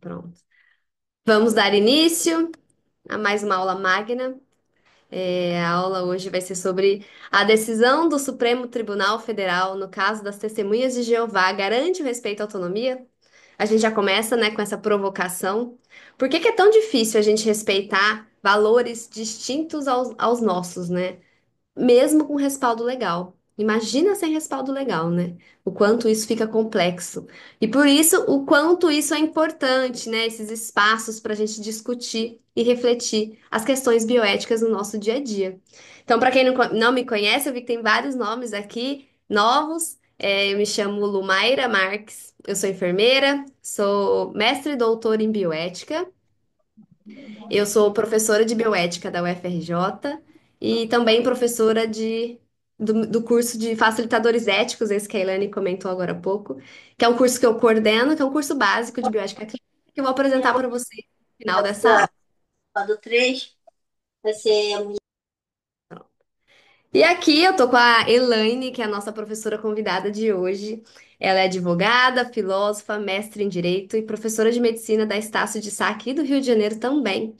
Pronto. Vamos dar início a mais uma aula magna. A aula hoje vai ser sobre a decisão do Supremo Tribunal Federal no caso das Testemunhas de Jeová garante o respeito à autonomia? A gente já começa, né, com essa provocação. Por que que é tão difícil a gente respeitar valores distintos aos nossos, né? Mesmo com respaldo legal. Imagina sem respaldo legal, né? O quanto isso fica complexo. E por isso, o quanto isso é importante, né? Esses espaços para a gente discutir e refletir as questões bioéticas no nosso dia a dia. Então, para quem não me conhece, eu vi que tem vários nomes aqui novos. Eu me chamo Lumaira Marques, eu sou enfermeira, sou mestre e doutora em bioética. Eu sou professora de bioética da UFRJ e também professora do curso de facilitadores éticos, esse que a Ilane comentou agora há pouco, que é um curso que eu coordeno, que é um curso básico de bioética clínica, que eu vou apresentar para vocês no final dessa aula. A do 3 vai ser. E aqui eu tô com a Elaine, que é a nossa professora convidada de hoje. Ela é advogada, filósofa, mestre em Direito e professora de Medicina da Estácio de Sá, aqui do Rio de Janeiro também.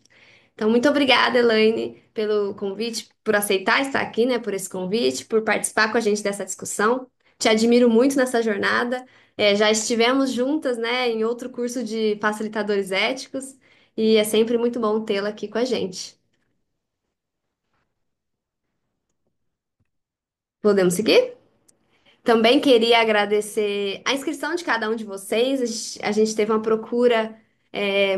Então, muito obrigada, Elaine, pelo convite, por aceitar estar aqui, né, por esse convite, por participar com a gente dessa discussão. Te admiro muito nessa jornada. Já estivemos juntas, né, em outro curso de facilitadores éticos e é sempre muito bom tê-la aqui com a gente. Podemos seguir? Também queria agradecer a inscrição de cada um de vocês. A gente teve uma procura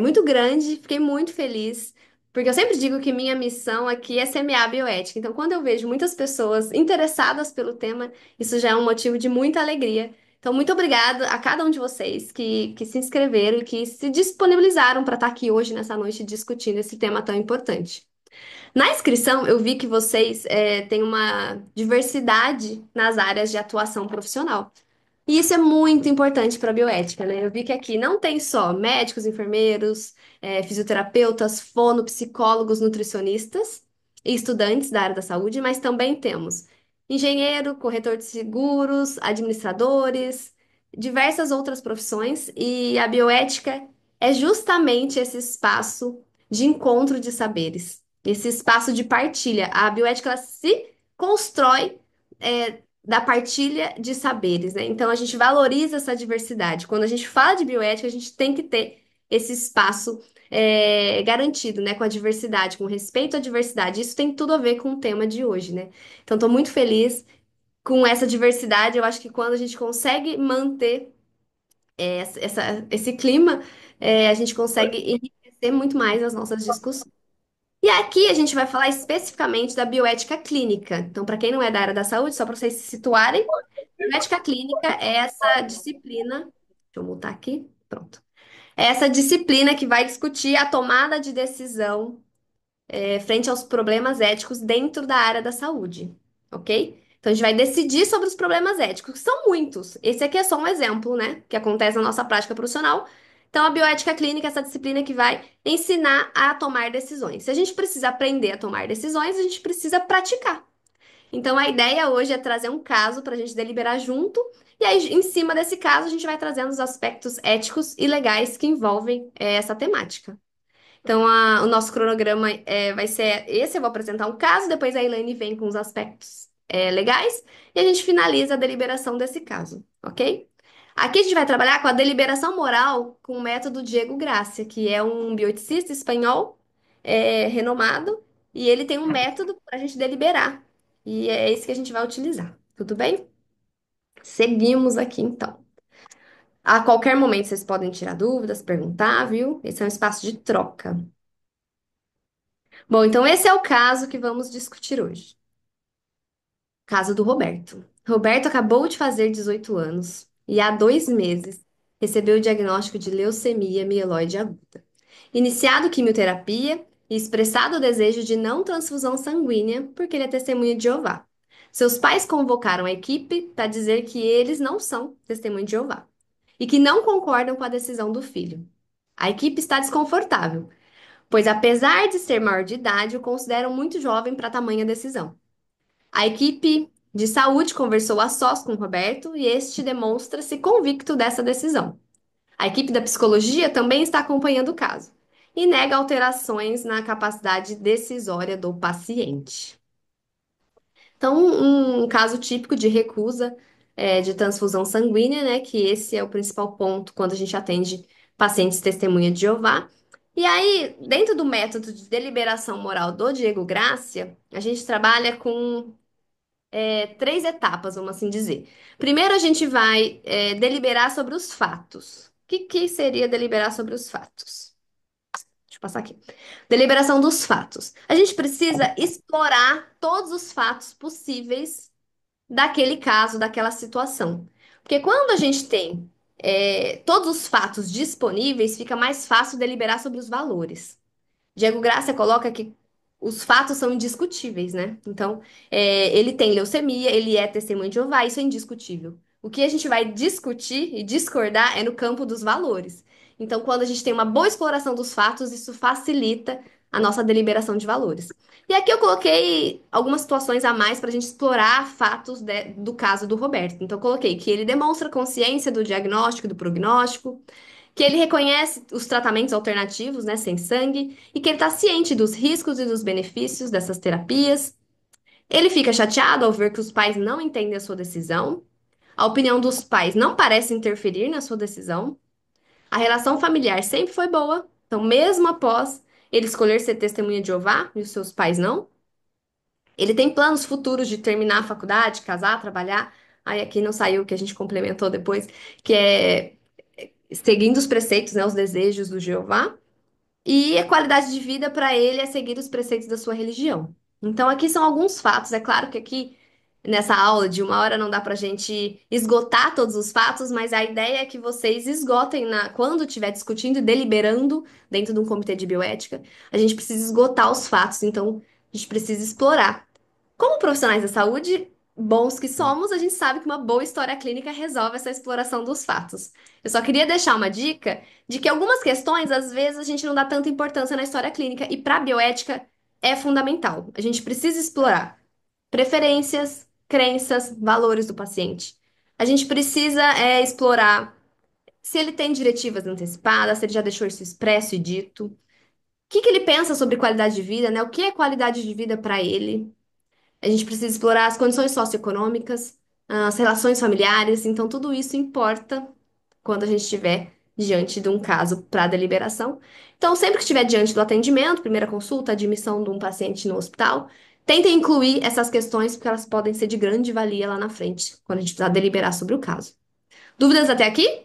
muito grande, fiquei muito feliz, porque eu sempre digo que minha missão aqui é semear a bioética. Então, quando eu vejo muitas pessoas interessadas pelo tema, isso já é um motivo de muita alegria. Então, muito obrigada a cada um de vocês que se inscreveram e que se disponibilizaram para estar aqui hoje, nessa noite, discutindo esse tema tão importante. Na inscrição, eu vi que vocês têm uma diversidade nas áreas de atuação profissional. E isso é muito importante para a bioética, né? Eu vi que aqui não tem só médicos, enfermeiros, fisioterapeutas, fono, psicólogos, nutricionistas e estudantes da área da saúde, mas também temos engenheiro, corretor de seguros, administradores, diversas outras profissões, e a bioética é justamente esse espaço de encontro de saberes, esse espaço de partilha. A bioética ela se constrói da partilha de saberes, né? Então a gente valoriza essa diversidade. Quando a gente fala de bioética, a gente tem que ter esse espaço garantido, né? Com a diversidade, com respeito à diversidade. Isso tem tudo a ver com o tema de hoje, né? Então estou muito feliz com essa diversidade. Eu acho que quando a gente consegue manter esse clima, a gente consegue enriquecer muito mais as nossas discussões. E aqui a gente vai falar especificamente da bioética clínica. Então, para quem não é da área da saúde, só para vocês se situarem, bioética clínica é essa disciplina. Deixa eu mutar aqui. Pronto. É essa disciplina que vai discutir a tomada de decisão frente aos problemas éticos dentro da área da saúde, ok? Então a gente vai decidir sobre os problemas éticos, que são muitos. Esse aqui é só um exemplo, né? Que acontece na nossa prática profissional. Então, a bioética clínica é essa disciplina que vai ensinar a tomar decisões. Se a gente precisa aprender a tomar decisões, a gente precisa praticar. Então, a ideia hoje é trazer um caso para a gente deliberar junto, e aí, em cima desse caso, a gente vai trazendo os aspectos éticos e legais que envolvem essa temática. Então, o nosso cronograma vai ser esse. Eu vou apresentar um caso, depois a Elaine vem com os aspectos legais e a gente finaliza a deliberação desse caso, ok? Aqui a gente vai trabalhar com a deliberação moral com o método Diego Gracia, que é um bioeticista espanhol renomado, e ele tem um método para a gente deliberar. E é esse que a gente vai utilizar. Tudo bem? Seguimos aqui então. A qualquer momento vocês podem tirar dúvidas, perguntar, viu? Esse é um espaço de troca. Bom, então esse é o caso que vamos discutir hoje. Caso do Roberto. Roberto acabou de fazer 18 anos e há 2 meses recebeu o diagnóstico de leucemia mieloide aguda. Iniciado quimioterapia e expressado o desejo de não transfusão sanguínea porque ele é testemunha de Jeová. Seus pais convocaram a equipe para dizer que eles não são testemunha de Jeová e que não concordam com a decisão do filho. A equipe está desconfortável, pois apesar de ser maior de idade, o consideram muito jovem para tamanha decisão. A equipe de saúde conversou a sós com Roberto e este demonstra-se convicto dessa decisão. A equipe da psicologia também está acompanhando o caso e nega alterações na capacidade decisória do paciente. Então, um caso típico de recusa de transfusão sanguínea, né? Que esse é o principal ponto quando a gente atende pacientes testemunha de Jeová. E aí, dentro do método de deliberação moral do Diego Grácia, a gente trabalha com três etapas, vamos assim dizer. Primeiro, a gente vai deliberar sobre os fatos. O que seria deliberar sobre os fatos? Deixa eu passar aqui. Deliberação dos fatos. A gente precisa explorar todos os fatos possíveis daquele caso, daquela situação. Porque quando a gente tem todos os fatos disponíveis, fica mais fácil deliberar sobre os valores. Diego Graça coloca que os fatos são indiscutíveis, né? Então, ele tem leucemia, ele é testemunho de Jeová, isso é indiscutível. O que a gente vai discutir e discordar é no campo dos valores. Então, quando a gente tem uma boa exploração dos fatos, isso facilita a nossa deliberação de valores. E aqui eu coloquei algumas situações a mais para a gente explorar fatos do caso do Roberto. Então, eu coloquei que ele demonstra consciência do diagnóstico e do prognóstico, que ele reconhece os tratamentos alternativos, né, sem sangue, e que ele está ciente dos riscos e dos benefícios dessas terapias. Ele fica chateado ao ver que os pais não entendem a sua decisão. A opinião dos pais não parece interferir na sua decisão. A relação familiar sempre foi boa, então, mesmo após ele escolher ser testemunha de Jeová e os seus pais não, ele tem planos futuros de terminar a faculdade, casar, trabalhar. Aí aqui não saiu o que a gente complementou depois, que é seguindo os preceitos, né, os desejos do Jeová. E a qualidade de vida para ele é seguir os preceitos da sua religião. Então, aqui são alguns fatos. É claro que aqui, nessa aula de 1 hora, não dá para a gente esgotar todos os fatos, mas a ideia é que vocês esgotem quando estiver discutindo e deliberando dentro de um comitê de bioética. A gente precisa esgotar os fatos, então a gente precisa explorar. Como profissionais da saúde, bons que somos, a gente sabe que uma boa história clínica resolve essa exploração dos fatos. Eu só queria deixar uma dica de que algumas questões, às vezes, a gente não dá tanta importância na história clínica e para a bioética é fundamental. A gente precisa explorar preferências, crenças, valores do paciente. A gente precisa explorar se ele tem diretivas antecipadas, se ele já deixou isso expresso e dito. O que ele pensa sobre qualidade de vida, né? O que é qualidade de vida para ele? A gente precisa explorar as condições socioeconômicas, as relações familiares, então tudo isso importa quando a gente estiver diante de um caso para deliberação. Então, sempre que estiver diante do atendimento, primeira consulta, admissão de um paciente no hospital, tentem incluir essas questões, porque elas podem ser de grande valia lá na frente, quando a gente precisar deliberar sobre o caso. Dúvidas até aqui?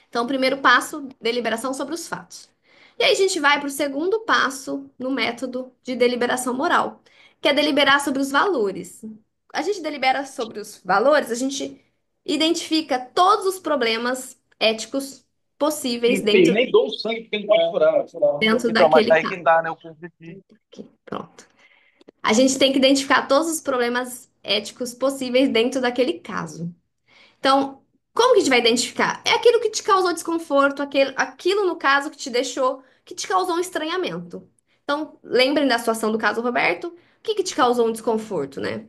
Então, primeiro passo, deliberação sobre os fatos. E aí a gente vai para o segundo passo no método de deliberação moral, que é deliberar sobre os valores. A gente delibera sobre os valores, a gente identifica todos os problemas éticos possíveis Enfim, nem dou o sangue porque não pode furar. dentro Então, mas daquele aí caso. quem dá, né? O convite. Aqui, pronto. A gente tem que identificar todos os problemas éticos possíveis dentro daquele caso. Então, como que a gente vai identificar? É aquilo que te causou desconforto, aquilo no caso que te deixou, que te causou um estranhamento. Então, lembrem da situação do caso Roberto, o que te causou um desconforto, né?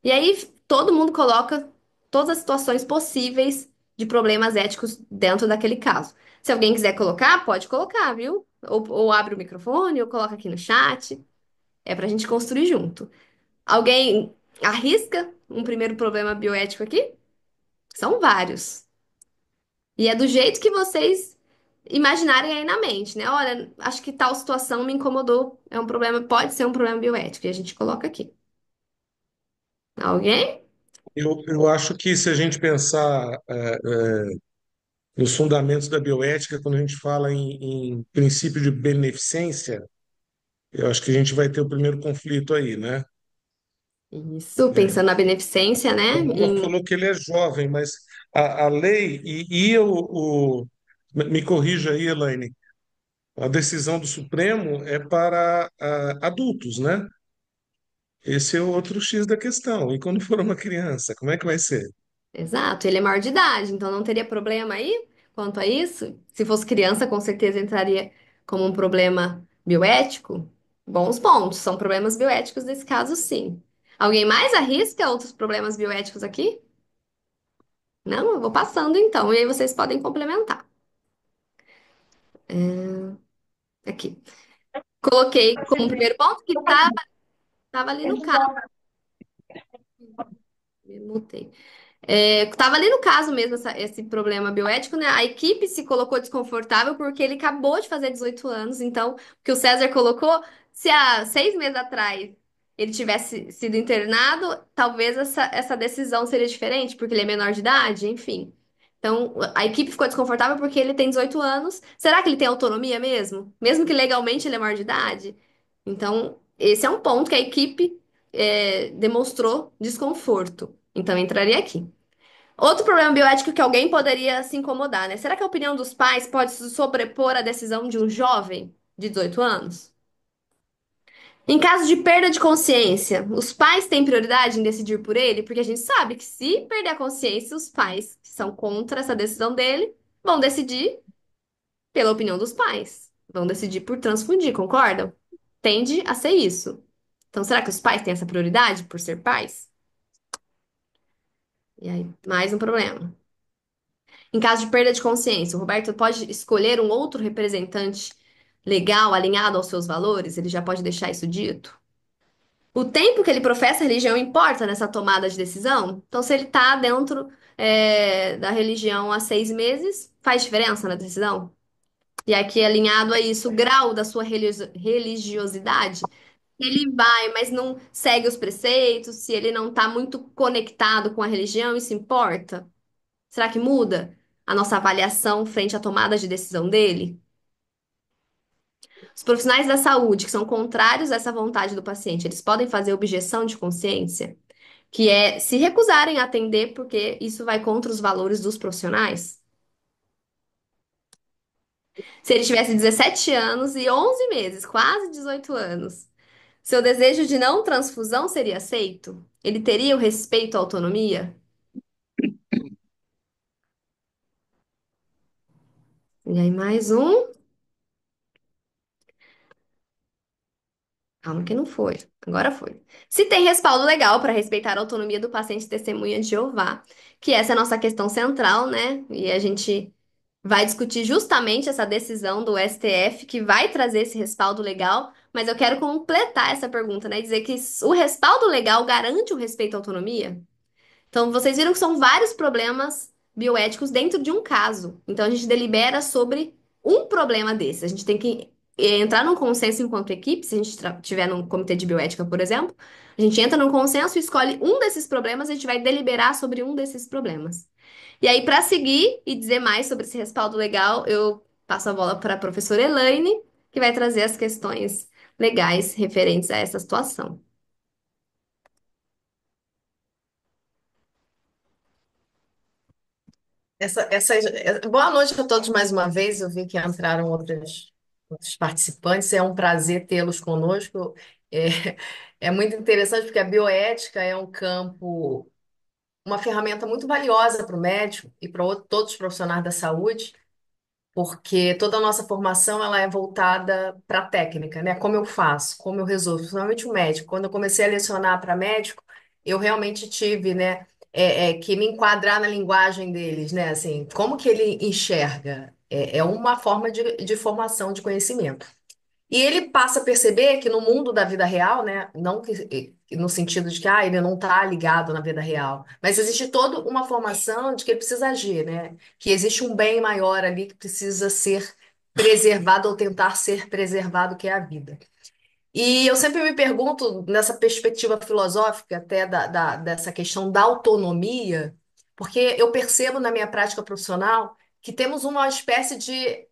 E aí, todo mundo coloca todas as situações possíveis de problemas éticos dentro daquele caso. Se alguém quiser colocar, pode colocar, viu? Ou abre o microfone, ou coloca aqui no chat. É pra gente construir junto. Alguém arrisca um primeiro problema bioético aqui? São vários. E é do jeito que vocês imaginarem aí na mente, né? Olha, acho que tal situação me incomodou. É um problema, pode ser um problema bioético. E a gente coloca aqui. Alguém? Eu acho que se a gente pensar nos fundamentos da bioética, quando a gente fala em princípio de beneficência, eu acho que a gente vai ter o primeiro conflito aí, né? Isso, É, pensando na beneficência, né? o Lula falou que ele é jovem, mas a lei me corrija aí, Elaine, a decisão do Supremo é para adultos, né? Esse é o outro X da questão. E quando for uma criança, como é que vai ser? Exato, ele é maior de idade, então não teria problema aí quanto a isso. Se fosse criança, com certeza entraria como um problema bioético. Bons pontos, são problemas bioéticos nesse caso, sim. Alguém mais arrisca outros problemas bioéticos aqui? Não, eu vou passando então, e aí vocês podem complementar. Aqui. Coloquei como primeiro ponto que tava ali no caso. Me mutei. Tava ali no caso mesmo esse problema bioético, né? A equipe se colocou desconfortável porque ele acabou de fazer 18 anos. Então, o que o César colocou, se há 6 meses atrás ele tivesse sido internado, talvez essa decisão seria diferente, porque ele é menor de idade, enfim. Então, a equipe ficou desconfortável porque ele tem 18 anos. Será que ele tem autonomia mesmo? Mesmo que legalmente ele é maior de idade? Então, esse é um ponto que a equipe demonstrou desconforto. Então, entraria aqui. Outro problema bioético que alguém poderia se incomodar, né? Será que a opinião dos pais pode se sobrepor à decisão de um jovem de 18 anos? Em caso de perda de consciência, os pais têm prioridade em decidir por ele? Porque a gente sabe que se perder a consciência, os pais que são contra essa decisão dele vão decidir pela opinião dos pais. Vão decidir por transfundir, concordam? Tende a ser isso. Então, será que os pais têm essa prioridade por ser pais? E aí, mais um problema. Em caso de perda de consciência, o Roberto pode escolher um outro representante legal alinhado aos seus valores? Ele já pode deixar isso dito? O tempo que ele professa a religião importa nessa tomada de decisão? Então, se ele está dentro, da religião há 6 meses, faz diferença na decisão? E aqui, alinhado a isso, o grau da sua religiosidade. Ele vai, mas não segue os preceitos, se ele não está muito conectado com a religião, isso importa? Será que muda a nossa avaliação frente à tomada de decisão dele? Os profissionais da saúde que são contrários a essa vontade do paciente, eles podem fazer objeção de consciência, que é se recusarem a atender porque isso vai contra os valores dos profissionais? Se ele tivesse 17 anos e 11 meses, quase 18 anos, seu desejo de não transfusão seria aceito? Ele teria o respeito à autonomia? E aí, mais um. Calma que não foi. Agora foi. Se tem respaldo legal para respeitar a autonomia do paciente testemunha de Jeová, que essa é a nossa questão central, né? E a gente vai discutir justamente essa decisão do STF que vai trazer esse respaldo legal, mas eu quero completar essa pergunta, né? Dizer que o respaldo legal garante o respeito à autonomia? Então, vocês viram que são vários problemas bioéticos dentro de um caso. Então, a gente delibera sobre um problema desse. A gente tem que entrar num consenso enquanto equipe, se a gente tiver num comitê de bioética, por exemplo, a gente entra num consenso e escolhe um desses problemas, a gente vai deliberar sobre um desses problemas. E aí, para seguir e dizer mais sobre esse respaldo legal, eu passo a bola para a professora Elaine, que vai trazer as questões legais referentes a essa situação. Boa noite a todos mais uma vez. Eu vi que entraram outros participantes. É um prazer tê-los conosco. É, é muito interessante porque a bioética é um campo, uma ferramenta muito valiosa para o médico e para todos os profissionais da saúde, porque toda a nossa formação ela é voltada para a técnica, né? Como eu faço, como eu resolvo, principalmente o médico. Quando eu comecei a lecionar para médico, eu realmente tive, né, que me enquadrar na linguagem deles, né? Assim, como que ele enxerga? É uma forma de formação de conhecimento. E ele passa a perceber que no mundo da vida real, né, não no sentido de que ele não está ligado na vida real, mas existe toda uma formação de que ele precisa agir, né? Que existe um bem maior ali que precisa ser preservado ou tentar ser preservado, que é a vida. E eu sempre me pergunto, nessa perspectiva filosófica até dessa questão da autonomia, porque eu percebo na minha prática profissional que temos uma espécie de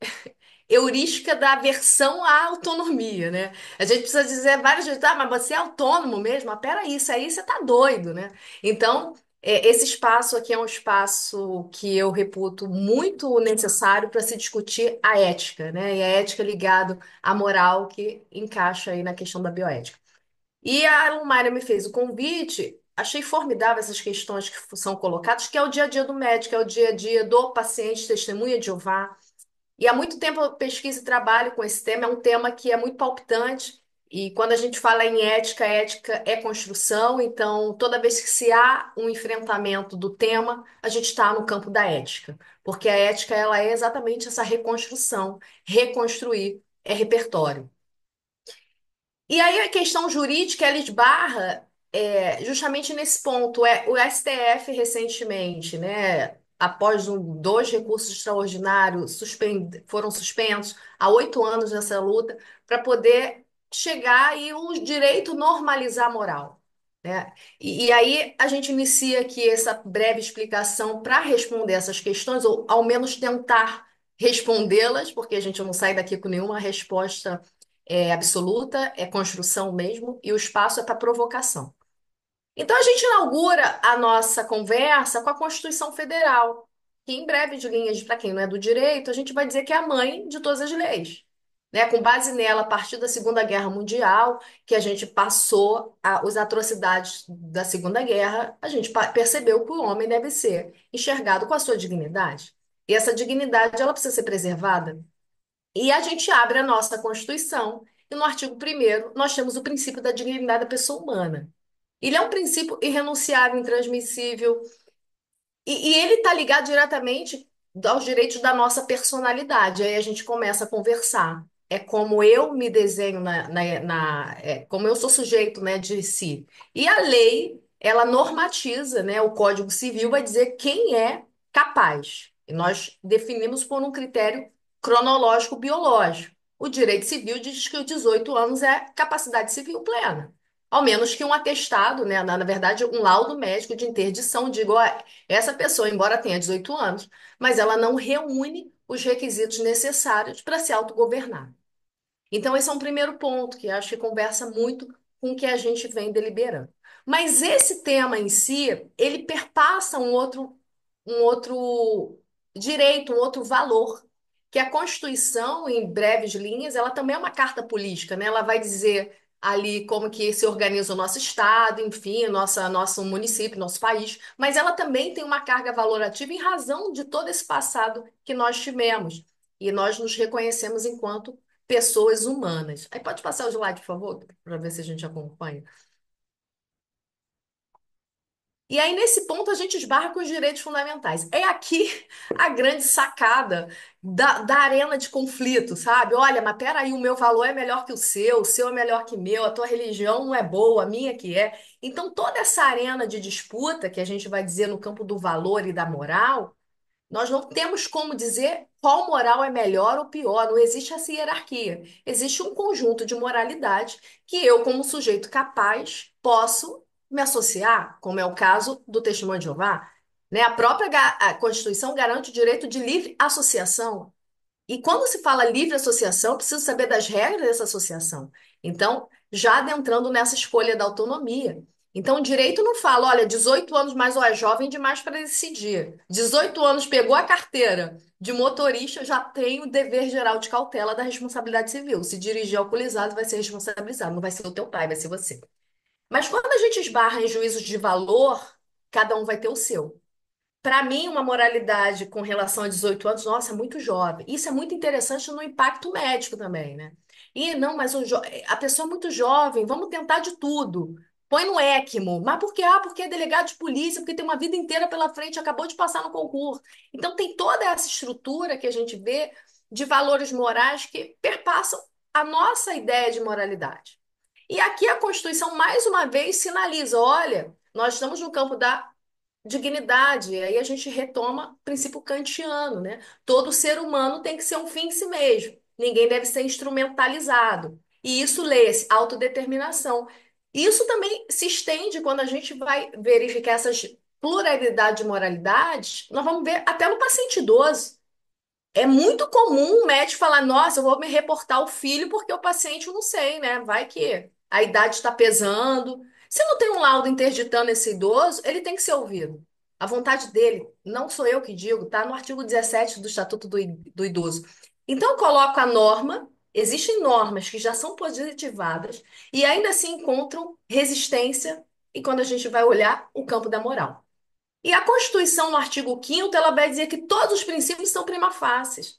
heurística da aversão à autonomia, né? A gente precisa dizer várias vezes, mas você é autônomo mesmo? Mas peraí, isso aí você tá doido, né? Então, esse espaço aqui é um espaço que eu reputo muito necessário para se discutir a ética, né? E a ética ligado à moral que encaixa aí na questão da bioética. E a Lumária me fez o convite, achei formidável essas questões que são colocadas, que é o dia a dia do médico, é o dia a dia do paciente testemunha de Jeová, e há muito tempo eu pesquiso e trabalho com esse tema, é um tema que é muito palpitante E quando a gente fala em ética, ética é construção, então toda vez que se há um enfrentamento do tema, a gente está no campo da ética, porque a ética ela é exatamente essa reconstrução, reconstruir é repertório. E aí a questão jurídica, ela esbarra justamente nesse ponto. O STF recentemente, né, após dois recursos extraordinários, foram suspensos há 8 anos nessa luta, para poder chegar e o direito normalizar a moral. Né? E aí a gente inicia aqui essa breve explicação para responder essas questões, ou ao menos tentar respondê-las, porque a gente não sai daqui com nenhuma resposta absoluta, é construção mesmo, e o espaço é para provocação. Então, a gente inaugura a nossa conversa com a Constituição Federal, que, em breves linhas, para quem não é do direito, a gente vai dizer que é a mãe de todas as leis. Né? Com base nela, a partir da Segunda Guerra Mundial, que a gente passou as atrocidades da Segunda Guerra, a gente percebeu que o homem deve ser enxergado com a sua dignidade. E essa dignidade, ela precisa ser preservada. E a gente abre a nossa Constituição, e no artigo 1º nós temos o princípio da dignidade da pessoa humana. Ele é um princípio irrenunciável, intransmissível, e ele está ligado diretamente aos direitos da nossa personalidade. Aí a gente começa a conversar. É como eu me desenho como eu sou sujeito, né, de si. E a lei, ela normatiza, né, o Código Civil vai dizer quem é capaz. E nós definimos por um critério cronológico biológico. O direito civil diz que os 18 anos é capacidade civil plena. Ao menos que um atestado, né, na verdade, um laudo médico de interdição diga, ó, essa pessoa, embora tenha 18 anos, mas ela não reúne os requisitos necessários para se autogovernar. Então, esse é um primeiro ponto que acho que conversa muito com o que a gente vem deliberando. Mas esse tema em si, ele perpassa um outro direito, um outro valor, que a Constituição, em breves linhas, ela também é uma carta política, né? Ela vai dizer ali como que se organiza o nosso estado, enfim, nosso município, nosso país, mas ela também tem uma carga valorativa em razão de todo esse passado que nós tivemos. E nós nos reconhecemos enquanto pessoas humanas. Aí pode passar o slide, por favor, para ver se a gente acompanha. E aí, nesse ponto, a gente esbarra com os direitos fundamentais. É aqui a grande sacada da arena de conflito, sabe? Olha, mas peraí, o meu valor é melhor que o seu é melhor que o meu, a tua religião não é boa, a minha que é. Então, toda essa arena de disputa, que a gente vai dizer no campo do valor e da moral, nós não temos como dizer qual moral é melhor ou pior, não existe essa hierarquia. Existe um conjunto de moralidade que eu, como sujeito capaz, posso me associar, como é o caso do Testemunho de Jeová. Né? A própria a Constituição garante o direito de livre associação. E quando se fala livre associação, preciso saber das regras dessa associação. Então, já adentrando nessa escolha da autonomia. Então, o direito não fala, olha, 18 anos mais ou é jovem demais para decidir. 18 anos pegou a carteira de motorista, já tem o dever geral de cautela da responsabilidade civil. Se dirigir alcoolizado, vai ser responsabilizado, não vai ser o teu pai, vai ser você. Mas quando a gente esbarra em juízos de valor, cada um vai ter o seu. Para mim, uma moralidade com relação a 18 anos, nossa, é muito jovem. Isso é muito interessante no impacto médico também, né? E não, mas a pessoa é muito jovem, vamos tentar de tudo. Põe no ECMO. Mas por quê? Ah, porque é delegado de polícia, porque tem uma vida inteira pela frente, acabou de passar no concurso. Então, tem toda essa estrutura que a gente vê de valores morais que perpassam a nossa ideia de moralidade. E aqui a Constituição, mais uma vez, sinaliza: olha, nós estamos no campo da dignidade. E aí a gente retoma o princípio kantiano, né? Todo ser humano tem que ser um fim em si mesmo. Ninguém deve ser instrumentalizado. E isso lê-se autodeterminação. Isso também se estende quando a gente vai verificar essas pluralidade de moralidades, nós vamos ver até no paciente idoso. É muito comum o médico falar: nossa, eu vou me reportar o filho porque o paciente, eu não sei, né? Vai que a idade está pesando. Se não tem um laudo interditando esse idoso, ele tem que ser ouvido. A vontade dele, não sou eu que digo, tá no artigo 17 do Estatuto do Idoso. Então, eu coloco a norma, existem normas que já são positivadas e ainda assim encontram resistência, e quando a gente vai olhar o campo da moral. E a Constituição, no artigo 5º, ela vai dizer que todos os princípios são prima facie.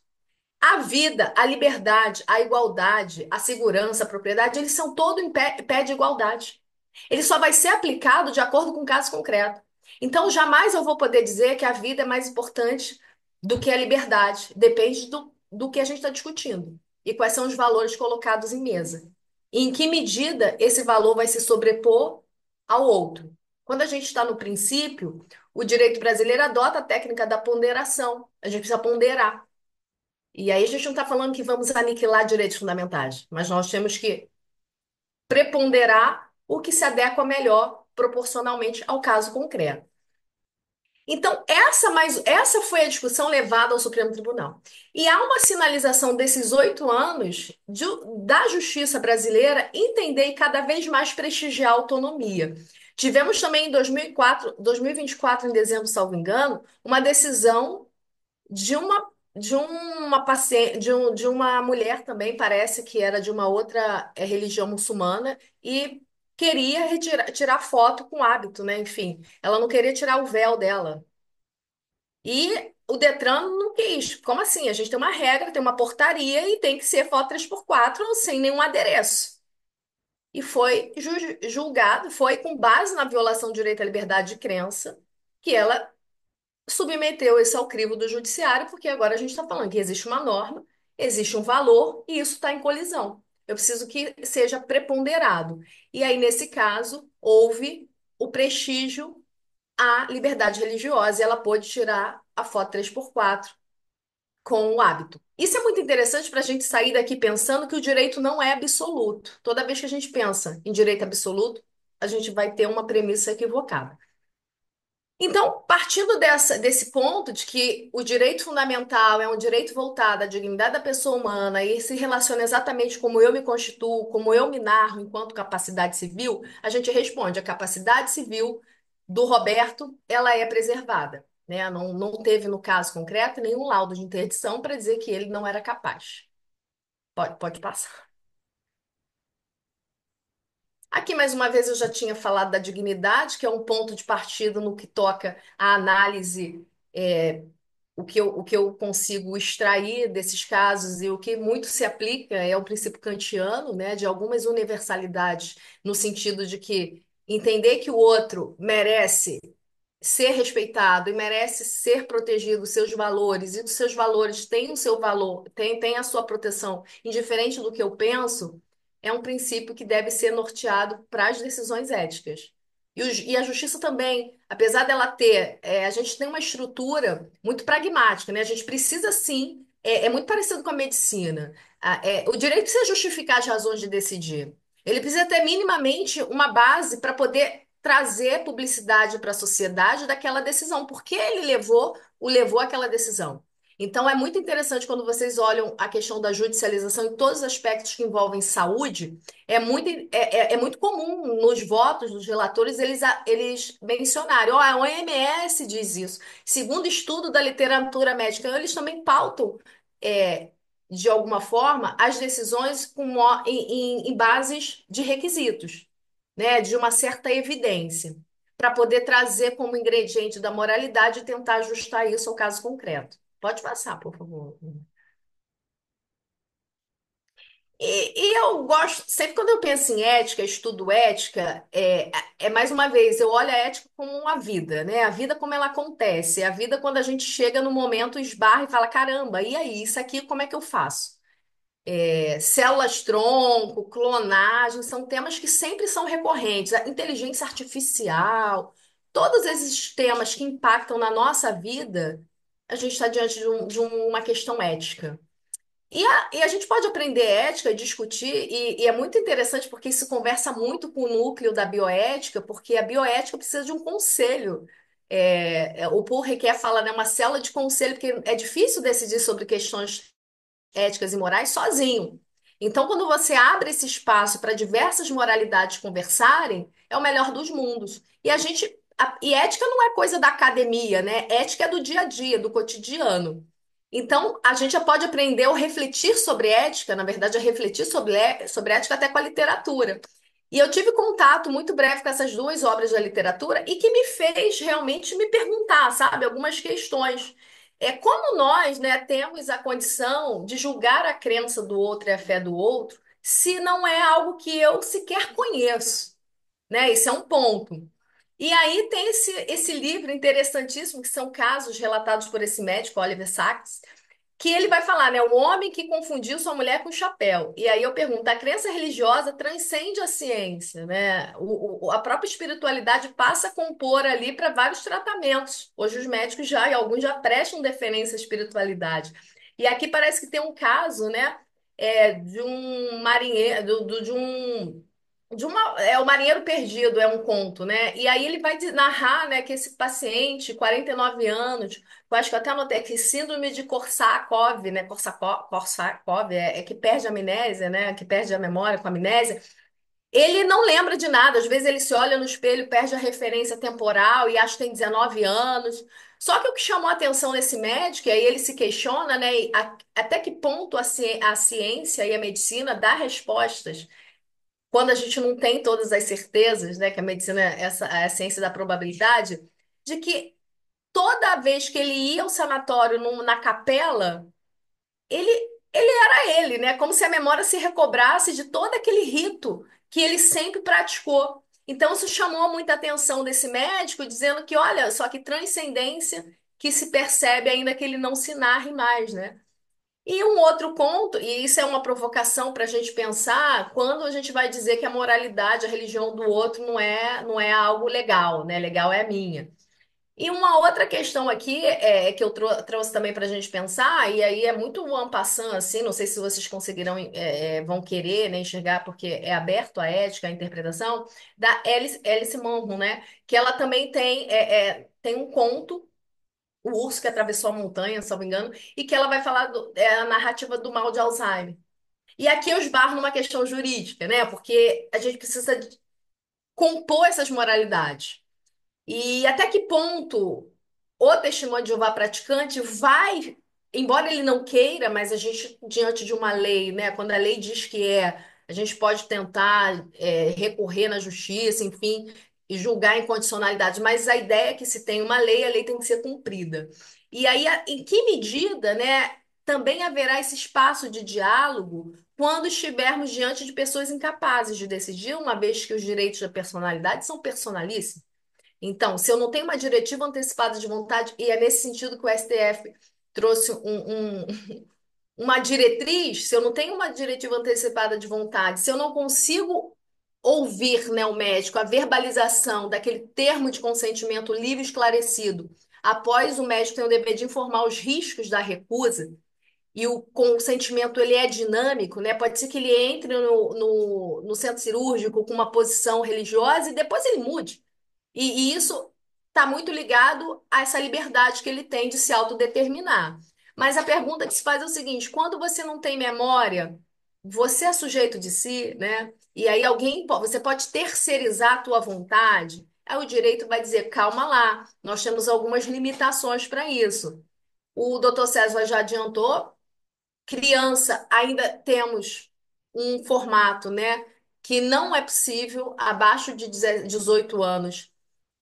A vida, a liberdade, a igualdade, a segurança, a propriedade, eles são todo em pé de igualdade. Ele só vai ser aplicado de acordo com o caso concreto. Então, jamais eu vou poder dizer que a vida é mais importante do que a liberdade. Depende do que a gente está discutindo e quais são os valores colocados em mesa. E em que medida esse valor vai se sobrepor ao outro. Quando a gente está no princípio, o direito brasileiro adota a técnica da ponderação. A gente precisa ponderar. E aí a gente não está falando que vamos aniquilar direitos fundamentais, mas nós temos que preponderar o que se adequa melhor proporcionalmente ao caso concreto. Então, essa foi a discussão levada ao Supremo Tribunal. E há uma sinalização desses 8 anos da justiça brasileira entender e cada vez mais prestigiar a autonomia. Tivemos também em 2024, em dezembro, salvo engano, uma decisão de uma paciente, de uma mulher também, parece que era de uma outra religião muçulmana, e queria tirar foto com hábito, né? Enfim, ela não queria tirar o véu dela. E o Detran não quis. Como assim? A gente tem uma regra, tem uma portaria e tem que ser foto 3x4 sem nenhum adereço. E foi julgado, foi com base na violação do direito à liberdade de crença, que ela submeteu isso ao crivo do judiciário, porque agora a gente está falando que existe uma norma, existe um valor e isso está em colisão. Eu preciso que seja preponderado. E aí, nesse caso, houve o prestígio à liberdade religiosa e ela pôde tirar a foto 3x4 com o hábito. Isso é muito interessante para a gente sair daqui pensando que o direito não é absoluto. Toda vez que a gente pensa em direito absoluto, a gente vai ter uma premissa equivocada. Então, partindo desse ponto de que o direito fundamental é um direito voltado à dignidade da pessoa humana e se relaciona exatamente como eu me constituo, como eu me narro enquanto capacidade civil, a gente responde: a capacidade civil do Roberto, ela é preservada, né? Não teve, no caso concreto, nenhum laudo de interdição para dizer que ele não era capaz. Pode passar. Aqui, mais uma vez, eu já tinha falado da dignidade, que é um ponto de partida no que toca à análise, o que eu consigo extrair desses casos e o que muito se aplica é o princípio kantiano, né, de algumas universalidades, no sentido de que entender que o outro merece ser respeitado e merece ser protegido os seus valores, e os seus valores têm o seu valor, têm a sua proteção, indiferente do que eu penso, é um princípio que deve ser norteado para as decisões éticas. E a justiça também, apesar dela ter, a gente tem uma estrutura muito pragmática, né? A gente precisa sim, é muito parecido com a medicina. O direito precisa justificar as razões de decidir. Ele precisa ter minimamente uma base para poder trazer publicidade para a sociedade daquela decisão, porque ele o levou àquela decisão. Então, é muito interessante quando vocês olham a questão da judicialização em todos os aspectos que envolvem saúde, é muito comum nos votos dos relatores eles mencionarem, ó, a OMS diz isso, segundo estudo da literatura médica, então, eles também pautam, é, de alguma forma, as decisões em bases de requisitos, né, de uma certa evidência, para poder trazer como ingrediente da moralidade e tentar ajustar isso ao caso concreto. Pode passar, por favor. E eu gosto, sempre quando eu penso em ética, estudo ética, mais uma vez, eu olho a ética como uma vida, né? A vida como ela acontece, a vida quando a gente chega no momento, esbarra e fala, caramba, e aí, isso aqui como é que eu faço? Células-tronco, clonagem, são temas que sempre são recorrentes. A inteligência artificial, todos esses temas que impactam na nossa vida, a gente está diante de uma questão ética. E a gente pode aprender ética e discutir, e é muito interessante porque isso conversa muito com o núcleo da bioética, porque a bioética precisa de um conselho. O Paul Ricoeur fala, né, uma célula de conselho, porque é difícil decidir sobre questões éticas e morais sozinho. Então, quando você abre esse espaço para diversas moralidades conversarem, é o melhor dos mundos. E ética não é coisa da academia, né? Ética é do dia a dia, do cotidiano. Então, a gente já pode aprender a refletir sobre ética, na verdade, a refletir sobre ética até com a literatura. E eu tive contato muito breve com essas duas obras da literatura e que me fez realmente me perguntar, sabe, algumas questões. como nós, né, temos a condição de julgar a crença do outro e a fé do outro, se não é algo que eu sequer conheço, né? Esse é um ponto. E aí tem esse livro interessantíssimo, que são casos relatados por esse médico, Oliver Sacks, que ele vai falar, né? O homem que confundiu sua mulher com chapéu. E aí eu pergunto, a crença religiosa transcende a ciência, né? A própria espiritualidade passa a compor ali para vários tratamentos. Hoje os médicos já, e alguns já prestam deferência à espiritualidade. E aqui parece que tem um caso, né? De um marinheiro, o Marinheiro Perdido é um conto, né? E aí ele vai narrar, né, que esse paciente, 49 anos, eu acho que eu até anotei aqui, síndrome de Korsakov, né? Korsakov é que perde a amnésia, né? Que perde a memória com a amnésia. Ele não lembra de nada, às vezes ele se olha no espelho, perde a referência temporal e acha que tem 19 anos. Só que o que chamou a atenção nesse médico, e aí ele se questiona, né? Até que ponto a ciência e a medicina dá respostas quando a gente não tem todas as certezas, né, que a medicina é a ciência da probabilidade, de que toda vez que ele ia ao sanatório na capela, ele, ele era ele, né? Como se a memória se recobrasse de todo aquele rito que ele sempre praticou. Então, isso chamou muita atenção desse médico, dizendo que, olha, só que transcendência que se percebe ainda que ele não se narre mais, né? E um outro ponto, e isso é uma provocação para a gente pensar, quando a gente vai dizer que a moralidade, a religião do outro não é algo legal, né? Legal é a minha. E uma outra questão aqui que eu trouxe também para a gente pensar, e aí é muito en passant, assim, não sei se vocês conseguirão, vão querer, né, enxergar, porque é aberto à ética, à interpretação, da Alice Munro, né? Que ela também tem um conto, O Urso que Atravessou a Montanha, se não me engano, e que ela vai falar a narrativa do mal de Alzheimer. E aqui eu esbarro numa questão jurídica, né? Porque a gente precisa compor essas moralidades. E até que ponto o testemunho de Jeová praticante vai, embora ele não queira, mas a gente, diante de uma lei, né? Quando a lei diz que a gente pode tentar recorrer na justiça, enfim, e julgar incondicionalidade, mas a ideia é que se tem uma lei, a lei tem que ser cumprida. E aí, em que medida, né, também haverá esse espaço de diálogo quando estivermos diante de pessoas incapazes de decidir, uma vez que os direitos da personalidade são personalíssimos? Então, se eu não tenho uma diretiva antecipada de vontade, e é nesse sentido que o STF trouxe uma diretriz, se eu não tenho uma diretiva antecipada de vontade, se eu não consigo ouvir, né, o médico, a verbalização daquele termo de consentimento livre e esclarecido, após o médico ter o dever de informar os riscos da recusa, e o consentimento ele é dinâmico, né? Pode ser que ele entre no centro cirúrgico com uma posição religiosa e depois ele mude. E isso está muito ligado a essa liberdade que ele tem de se autodeterminar. Mas a pergunta que se faz é o seguinte: quando você não tem memória, você é sujeito de si, né? E aí você pode terceirizar a tua vontade. Aí o direito vai dizer, calma lá, nós temos algumas limitações para isso. O doutor César já adiantou, criança, ainda temos um formato, né? Que não é possível, abaixo de 18 anos,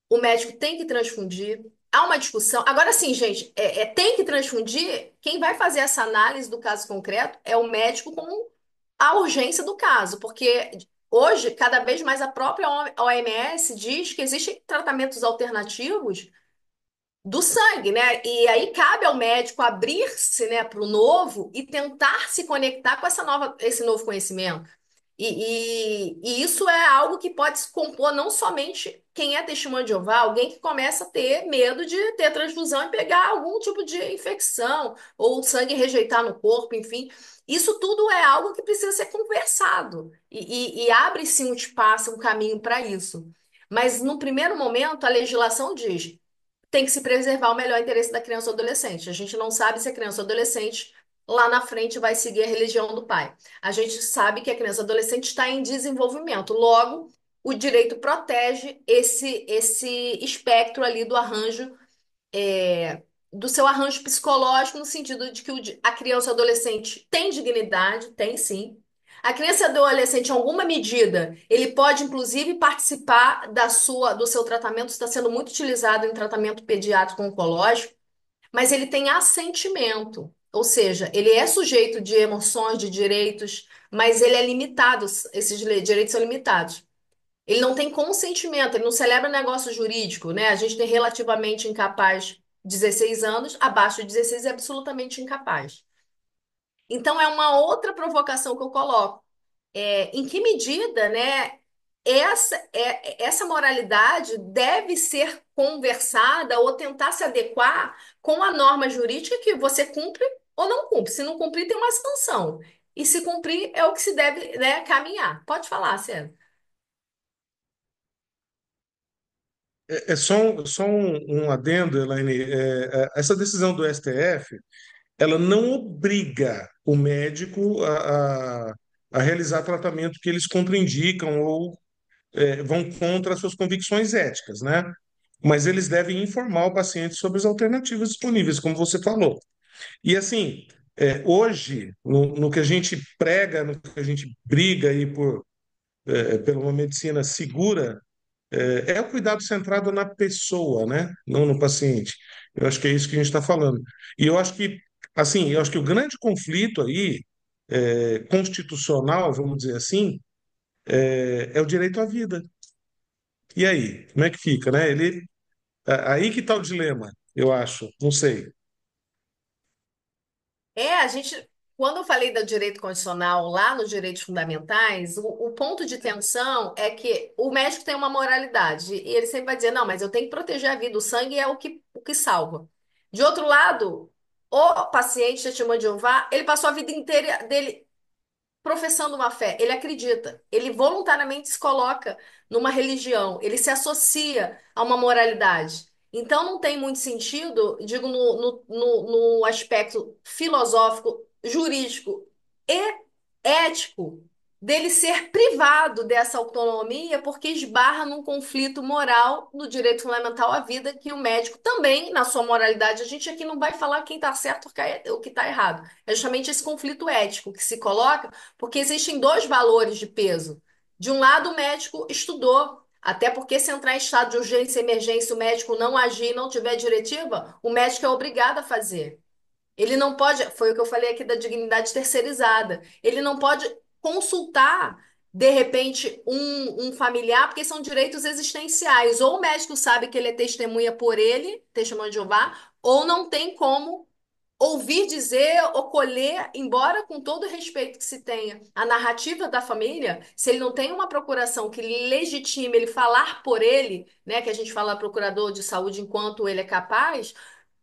o médico tem que transfundir. Há uma discussão. Agora sim, gente, tem que transfundir. Quem vai fazer essa análise do caso concreto é o médico com a urgência do caso, porque hoje, cada vez mais, a própria OMS diz que existem tratamentos alternativos do sangue, né? E aí cabe ao médico abrir-se, né, para o novo e tentar se conectar com esse novo conhecimento. E isso é algo que pode se compor não somente quem é testemunho de Jeová, alguém que começa a ter medo de ter transfusão e pegar algum tipo de infecção, ou o sangue rejeitar no corpo, enfim. Isso tudo é algo que precisa ser conversado. E abre-se um espaço, um caminho para isso. Mas, no primeiro momento, a legislação diz tem que se preservar o melhor interesse da criança ou adolescente. A gente não sabe se a criança ou adolescente lá na frente vai seguir a religião do pai. A gente sabe que a criança ou adolescente está em desenvolvimento. Logo, o direito protege esse espectro ali do arranjo, do seu arranjo psicológico, no sentido de que a criança ou adolescente tem dignidade, tem sim. A criança e adolescente, em alguma medida, ele pode, inclusive, participar do seu tratamento, está sendo muito utilizado em tratamento pediátrico oncológico, mas ele tem assentimento. Ou seja, ele é sujeito de emoções, de direitos, mas ele é limitado, esses direitos são limitados. Ele não tem consentimento, ele não celebra negócio jurídico, né? A gente tem relativamente incapaz 16 anos, abaixo de 16 é absolutamente incapaz. Então é uma outra provocação que eu coloco. Em que medida, né, essa moralidade deve ser conversada ou tentar se adequar com a norma jurídica que você cumpre ou não cumpre. Se não cumprir, tem uma sanção. E se cumprir, é o que se deve, né, caminhar. Pode falar, César. Só um adendo, Elaine. Essa decisão do STF, ela não obriga o médico a realizar tratamento que eles contraindicam ou vão contra as suas convicções éticas, né? Mas eles devem informar o paciente sobre as alternativas disponíveis, como você falou. E assim, hoje, no que a gente prega, no que a gente briga aí por uma medicina segura, é o cuidado centrado na pessoa, né? Não no paciente. Eu acho que é isso que a gente está falando. E eu acho que, assim, eu acho que o grande conflito aí, constitucional, vamos dizer assim, é o direito à vida. E aí, como é que fica, né? Aí que está o dilema, eu acho. Não sei. A gente, quando eu falei do direito constitucional lá nos direitos fundamentais, o ponto de tensão é que o médico tem uma moralidade e ele sempre vai dizer, não, mas eu tenho que proteger a vida, o sangue é o que salva. De outro lado, o paciente testemunho de Jeová, ele passou a vida inteira dele professando uma fé, ele acredita, ele voluntariamente se coloca numa religião, ele se associa a uma moralidade. Então não tem muito sentido, digo, no aspecto filosófico, jurídico e ético, dele ser privado dessa autonomia porque esbarra num conflito moral no direito fundamental à vida, que o médico também, na sua moralidade, a gente aqui não vai falar quem está certo ou o que está errado. É justamente esse conflito ético que se coloca porque existem dois valores de peso. De um lado, o médico estudou, até porque se entrar em estado de urgência e emergência, o médico não agir e não tiver diretiva, o médico é obrigado a fazer. Ele não pode, foi o que eu falei aqui da dignidade terceirizada. Ele não pode consultar, de repente, um familiar, porque são direitos existenciais. Ou o médico sabe que ele é testemunha por ele, testemunha de Jeová, ou não tem como ouvir dizer ou colher, embora com todo o respeito que se tenha a narrativa da família, se ele não tem uma procuração que legitime ele falar por ele, né, que a gente fala procurador de saúde enquanto ele é capaz,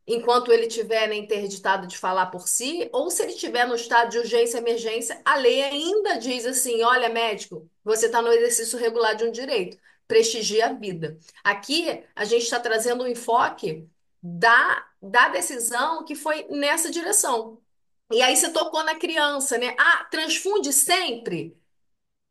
enquanto ele tiver, né, interditado de falar por si, ou se ele estiver no estado de urgência e emergência, a lei ainda diz assim: olha, médico, você está no exercício regular de um direito, prestigie a vida. Aqui a gente está trazendo um enfoque da decisão que foi nessa direção. E aí você tocou na criança, né? Ah, transfunde sempre.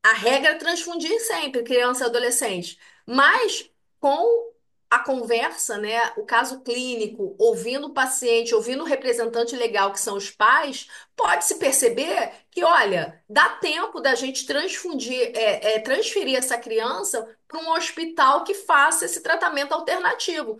A regra é transfundir sempre criança e adolescente, mas com a conversa, né, o caso clínico, ouvindo o paciente, ouvindo o representante legal, que são os pais, pode-se perceber que, olha, dá tempo da gente transferir essa criança para um hospital que faça esse tratamento alternativo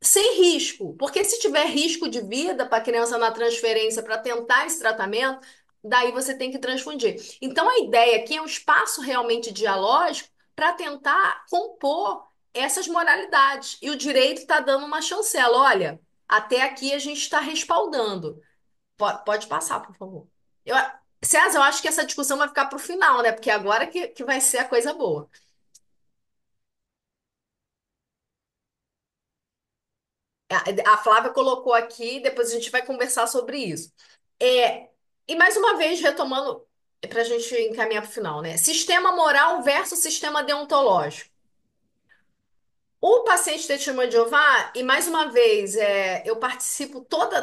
sem risco, porque se tiver risco de vida para a criança na transferência para tentar esse tratamento, daí você tem que transfundir. Então a ideia aqui é um espaço realmente dialógico para tentar compor essas moralidades. E o direito está dando uma chancela. Olha, até aqui a gente está respaldando. Pode passar, por favor. Eu, César, eu acho que essa discussão vai ficar para o final, né? Porque agora que vai ser a coisa boa. A Flávia colocou aqui, depois a gente vai conversar sobre isso. É, e mais uma vez, retomando, para a gente encaminhar para o final, né? Sistema moral versus sistema deontológico. O paciente testemunho de Jeová, e mais uma vez, eu participo todo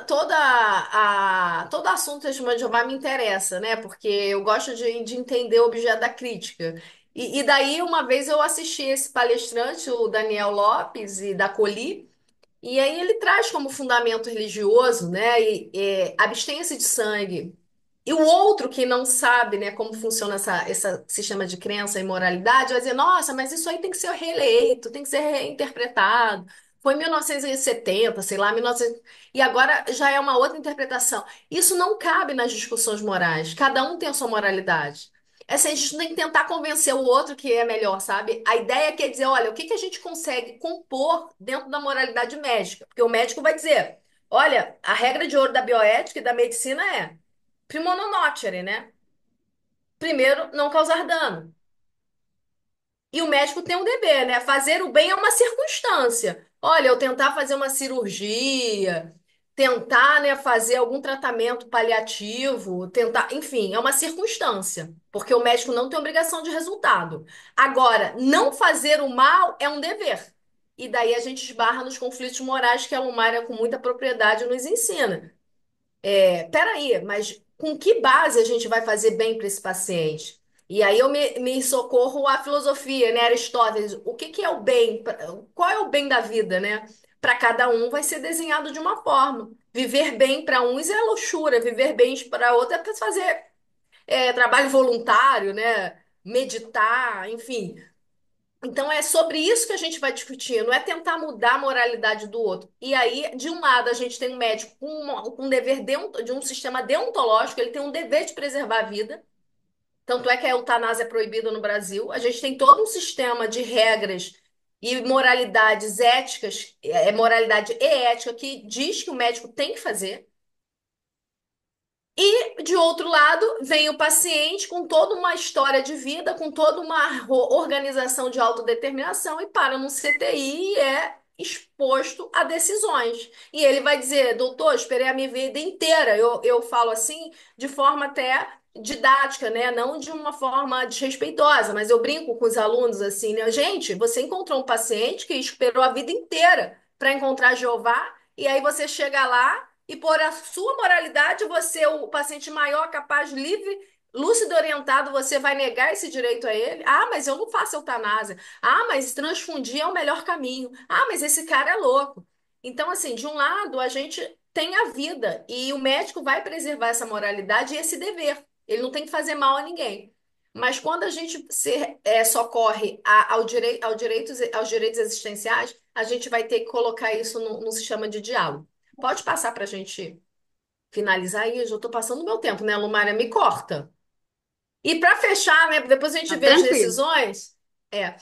assunto do testemunho de Jeová me interessa, né? Porque eu gosto de entender o objeto da crítica. E daí, uma vez eu assisti esse palestrante, o Daniel Lopes, e da Coli, e aí ele traz como fundamento religioso, né, abstenha-se de sangue. E o outro que não sabe, né, como funciona esse sistema de crença e moralidade, vai dizer, nossa, mas isso aí tem que ser reeleito, tem que ser reinterpretado. foi em 1970, sei lá, 1900, e agora já é uma outra interpretação. Isso não cabe nas discussões morais. Cada um tem a sua moralidade. É assim, a gente tem que tentar convencer o outro que é melhor, sabe? A ideia quer dizer, olha, o que que a gente consegue compor dentro da moralidade médica? Porque o médico vai dizer, olha, a regra de ouro da bioética e da medicina é primo non nocere, né? Primeiro, não causar dano. E o médico tem um dever, né? Fazer o bem é uma circunstância. Olha, eu tentar fazer uma cirurgia, tentar, né, fazer algum tratamento paliativo, tentar, enfim, é uma circunstância, porque o médico não tem obrigação de resultado. Agora, não fazer o mal é um dever. E daí a gente esbarra nos conflitos morais que a Lumária, com muita propriedade, nos ensina. Peraí, mas com que base a gente vai fazer bem para esse paciente? E aí eu me socorro à filosofia, né, Aristóteles, o que que é o bem? Qual é o bem da vida, né? Para cada um vai ser desenhado de uma forma. Viver bem para uns é luxúria, viver bem para outros é para fazer trabalho voluntário, né? Meditar, enfim. Então é sobre isso que a gente vai discutir, não é tentar mudar a moralidade do outro. E aí, de um lado, a gente tem um médico com um dever de um sistema deontológico, ele tem um dever de preservar a vida. Tanto é que a eutanásia é proibida no Brasil. A gente tem todo um sistema de regras e moralidades éticas, moralidade e ética que diz que o médico tem que fazer. E, de outro lado, vem o paciente com toda uma história de vida, com toda uma organização de autodeterminação e para no CTI e é exposto a decisões. E ele vai dizer, doutor, esperei a minha vida inteira. Eu falo assim de forma até didática, né? Não de uma forma desrespeitosa, mas eu brinco com os alunos assim, né? Gente, você encontrou um paciente que esperou a vida inteira para encontrar Jeová, e aí você chega lá. E por a sua moralidade, você, o paciente maior, capaz, livre, lúcido, orientado, você vai negar esse direito a ele? Ah, mas eu não faço eutanásia. Ah, mas transfundir é o melhor caminho. Ah, mas esse cara é louco. Então, assim, de um lado, a gente tem a vida e o médico vai preservar essa moralidade e esse dever. Ele não tem que fazer mal a ninguém. Mas quando a gente socorre aos direitos existenciais, a gente vai ter que colocar isso no sistema de diálogo. Pode passar para a gente finalizar aí? Eu já estou passando o meu tempo, né, Lumária? Me corta. E para fechar, né? Depois a gente Tá vê as tranquilo. decisões. É,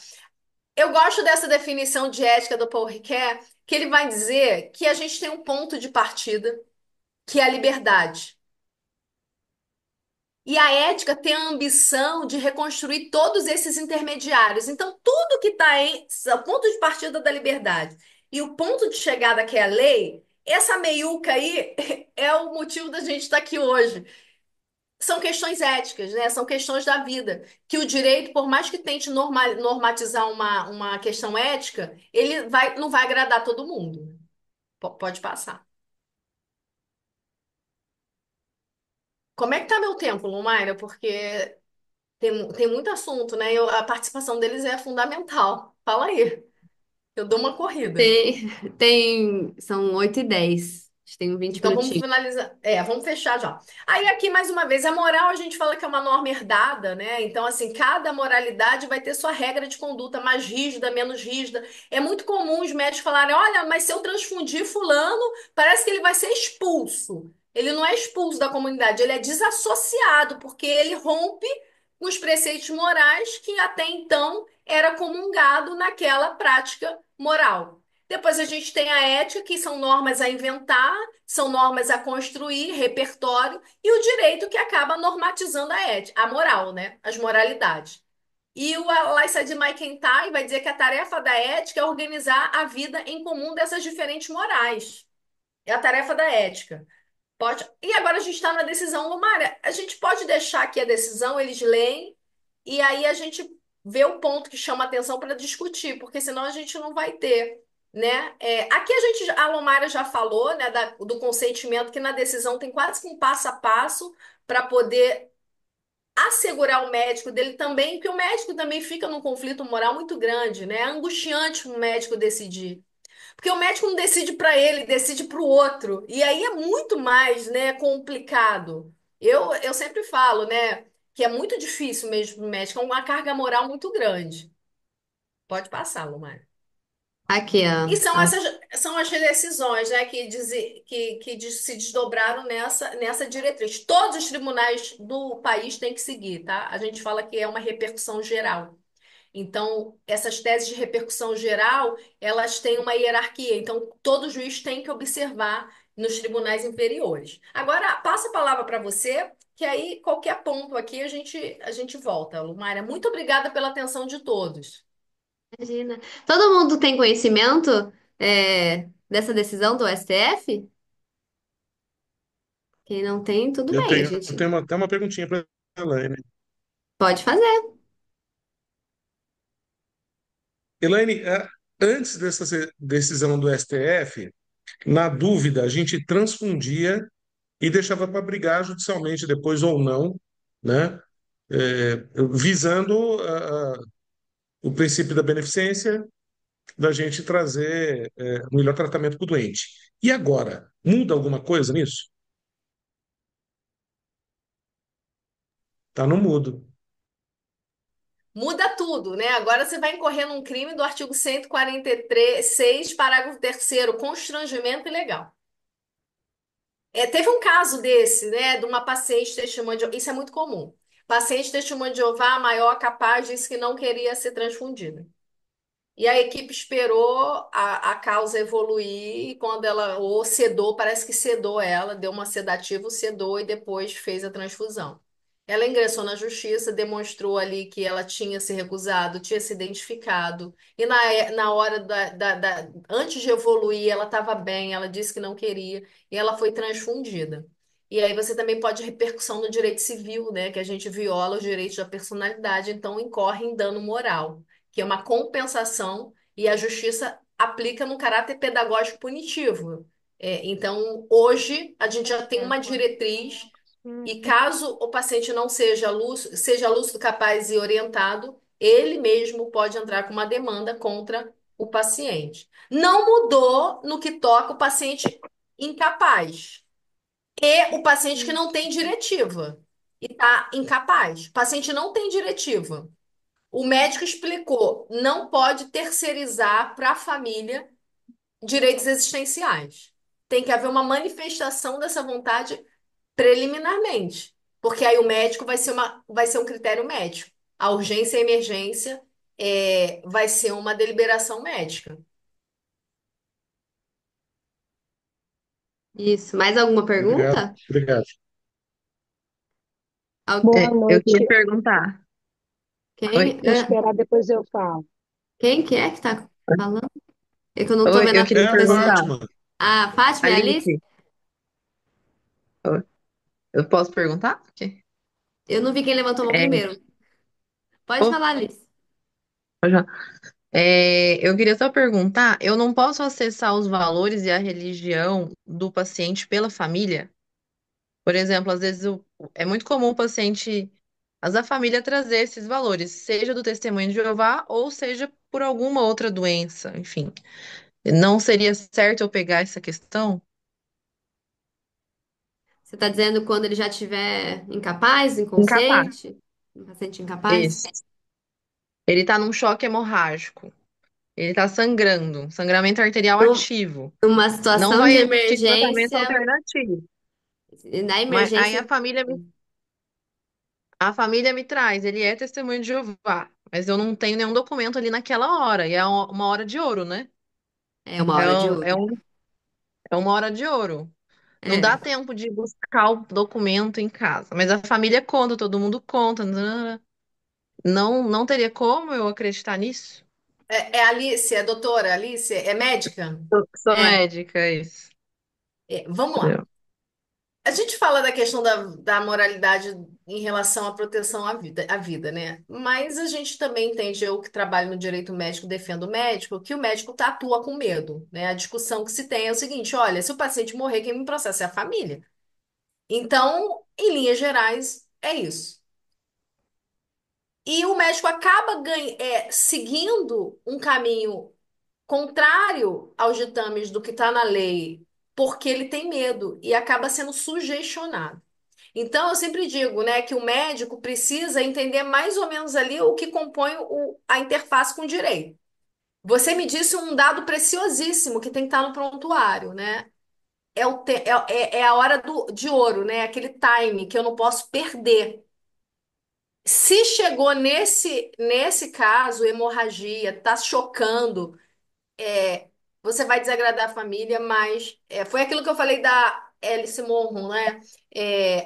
eu gosto dessa definição de ética do Paul Ricoeur, que ele vai dizer que a gente tem um ponto de partida, que é a liberdade. E a ética tem a ambição de reconstruir todos esses intermediários. Então, tudo que está em o ponto de partida da liberdade e o ponto de chegada, que é a lei, essa meiuca aí é o motivo da gente estar aqui hoje. São questões éticas, né? São questões da vida. Que o direito, por mais que tente normatizar uma questão ética, ele não vai agradar todo mundo. Pode passar. Como é que tá meu tempo, Lumaira? Porque tem muito assunto, né? A participação deles é fundamental. Fala aí. Eu dou uma corrida. São 8h10. A gente tem 20 Então vamos minutinhos. finalizar. Vamos fechar já. Aí aqui mais uma vez, a moral a gente fala que é uma norma herdada, né? Então assim, cada moralidade vai ter sua regra de conduta mais rígida, menos rígida. É muito comum os médicos falarem: "Olha, mas se eu transfundir fulano, parece que ele vai ser expulso". Ele não é expulso da comunidade, ele é desassociado porque ele rompe com os preceitos morais que até então era comungado naquela prática moral. Depois a gente tem a ética, que são normas a inventar, são normas a construir, repertório, e o direito que acaba normatizando a ética, a moral, né? As moralidades. E o Alexa de McIntyre vai dizer que a tarefa da ética é organizar a vida em comum dessas diferentes morais. É a tarefa da ética. Pode. E agora a gente está na decisão, Lumária. A gente pode deixar aqui a decisão, eles leem, e aí a gente vê o ponto que chama atenção para discutir, porque senão a gente não vai ter, né? Aqui a Lumária já falou, né, do consentimento, que na decisão tem quase que um passo a passo para poder assegurar o médico dele também, que o médico também fica num conflito moral muito grande, né? É angustiante um médico decidir. Porque o médico não decide para ele, decide para o outro. E aí é muito mais, né, complicado. Eu sempre falo, né, que é muito difícil mesmo para o médico, é uma carga moral muito grande. Pode passar, Lumar. Aqui, E ó. são Ó. são as decisões, né, se desdobraram nessa diretriz. Todos os tribunais do país têm que seguir, tá? A gente fala que é uma repercussão geral. Então, essas teses de repercussão geral, elas têm uma hierarquia. Então, todo juiz tem que observar nos tribunais inferiores. Agora, passo a palavra para você, que aí qualquer ponto aqui a gente volta. Lumária, muito obrigada pela atenção de todos. Imagina. Todo mundo tem conhecimento, dessa decisão do STF? Quem não tem, tudo bem, Eu gente. tenho até uma perguntinha para a Elaine. Pode fazer. Elaine, antes dessa decisão do STF, na dúvida, a gente transfundia e deixava para brigar judicialmente depois ou não, né? Visando o princípio da beneficência, da gente trazer o melhor tratamento para o doente. E agora, muda alguma coisa nisso? Tá no mudo. Muda tudo, né? Agora você vai incorrer num crime do artigo 143, parágrafo terceiro, constrangimento ilegal. Teve um caso desse, né, de uma paciente testemunha de... Isso é muito comum. Paciente testemunha de Jeová, maior capaz, disse que não queria ser transfundida. E a equipe esperou a causa evoluir e quando ela ou sedou, parece que sedou ela, deu uma sedativa, sedou e depois fez a transfusão. Ela ingressou na justiça, demonstrou ali que ela tinha se recusado, tinha se identificado, e na hora antes de evoluir, ela estava bem, ela disse que não queria, e ela foi transfundida. E aí você também pode repercussão no direito civil, né? Que a gente viola os direitos da personalidade, então incorre em dano moral que é uma compensação, e a justiça aplica no caráter pedagógico punitivo. Então, hoje, a gente já tem uma diretriz, e caso o paciente não seja lúcido, capaz e orientado, ele mesmo pode entrar com uma demanda contra o paciente. Não mudou no que toca o paciente incapaz e o paciente que não tem diretiva e está incapaz. O paciente não tem diretiva. O médico explicou, não pode terceirizar para a família direitos existenciais. Tem que haver uma manifestação dessa vontade preliminarmente, porque aí o médico vai ser um critério médico. A urgência e a emergência vai ser uma deliberação médica. Isso. Mais alguma Obrigado, pergunta? obrigado. Boa Eu queria noite. perguntar. Oi, Quem, Vou esperar, depois eu falo. quem que é que tá falando? É que eu não tô oi, vendo eu a queria É a pessoa. perguntar. Fátima. Ah, Fátima e Alice? Alice, oi, eu posso perguntar? Eu não vi quem levantou a mão É, primeiro. Pode ô, falar, Alice. já. Eu queria só perguntar, eu não posso acessar os valores e a religião do paciente pela família? Por exemplo, às vezes é muito comum o paciente, a família trazer esses valores, seja do testemunho de Jeová ou seja por alguma outra doença, enfim. Não seria certo eu pegar essa questão? Você tá dizendo quando ele já estiver incapaz, Incapaz. inconsciente? Um paciente incapaz? Isso. Ele tá num choque hemorrágico. Ele tá sangrando, sangramento arterial Num- ativo. Numa Não situação vai de existir tratamento emergência, alternativo. na Mas aí emergência. a família me traz, ele é testemunho de Jeová, mas eu não tenho nenhum documento ali naquela hora, e é uma hora de ouro, né? É uma É, hora de um- é, ouro. um- é uma hora de ouro. Não dá É. tempo de buscar o documento em casa, mas a família conta, todo mundo conta. Não, não teria como eu acreditar nisso? É Alice, é doutora Alice, é médica? Sou É. médica, é isso. Vamos lá. A gente fala da questão da moralidade em relação à proteção à vida, né? Mas a gente também entende, eu que trabalho no direito médico, defendo o médico, que o médico atua com medo, né? A discussão que se tem é o seguinte: olha, se o paciente morrer, quem me processa é a família. Então, em linhas gerais, é isso. E o médico acaba seguindo um caminho contrário aos ditames do que está na lei, porque ele tem medo e acaba sendo sugestionado. Então, eu sempre digo, né, que o médico precisa entender mais ou menos ali o que compõe a interface com o direito. Você me disse um dado preciosíssimo que tem que estar no prontuário, né? É a hora de ouro, né? Aquele time que eu não posso perder. Se chegou nesse caso, hemorragia, tá chocando, você vai desagradar a família, mas foi aquilo que eu falei da Alice Munro, né?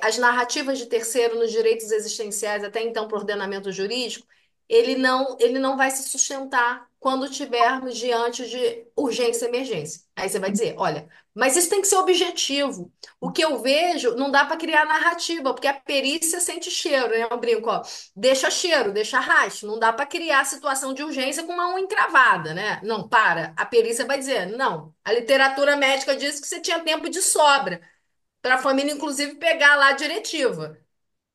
As narrativas de terceiro nos direitos existenciais, até então para o ordenamento jurídico, ele não vai se sustentar quando tivermos diante de urgência e emergência. Aí você vai dizer, olha, mas isso tem que ser objetivo. O que eu vejo não dá para criar narrativa, porque a perícia sente cheiro, né? Eu brinco, ó, deixa cheiro, deixa rastro. Não dá para criar situação de urgência com uma unha encravada, né? Não, para. A perícia vai dizer, não. A literatura médica diz que você tinha tempo de sobra para a família, inclusive, pegar lá a diretiva.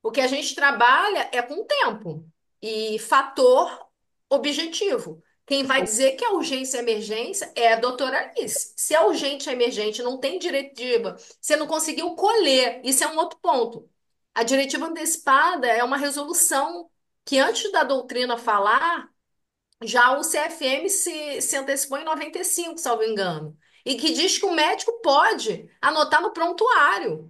O que a gente trabalha é com tempo e fator objetivo. Quem vai dizer que é urgência e emergência é a doutora Alice. Se é urgente e emergente, não tem diretiva, você não conseguiu colher, isso é um outro ponto. A diretiva antecipada é uma resolução que, antes da doutrina falar, já o CFM se antecipou em 95, salvo engano, e que diz que o médico pode anotar no prontuário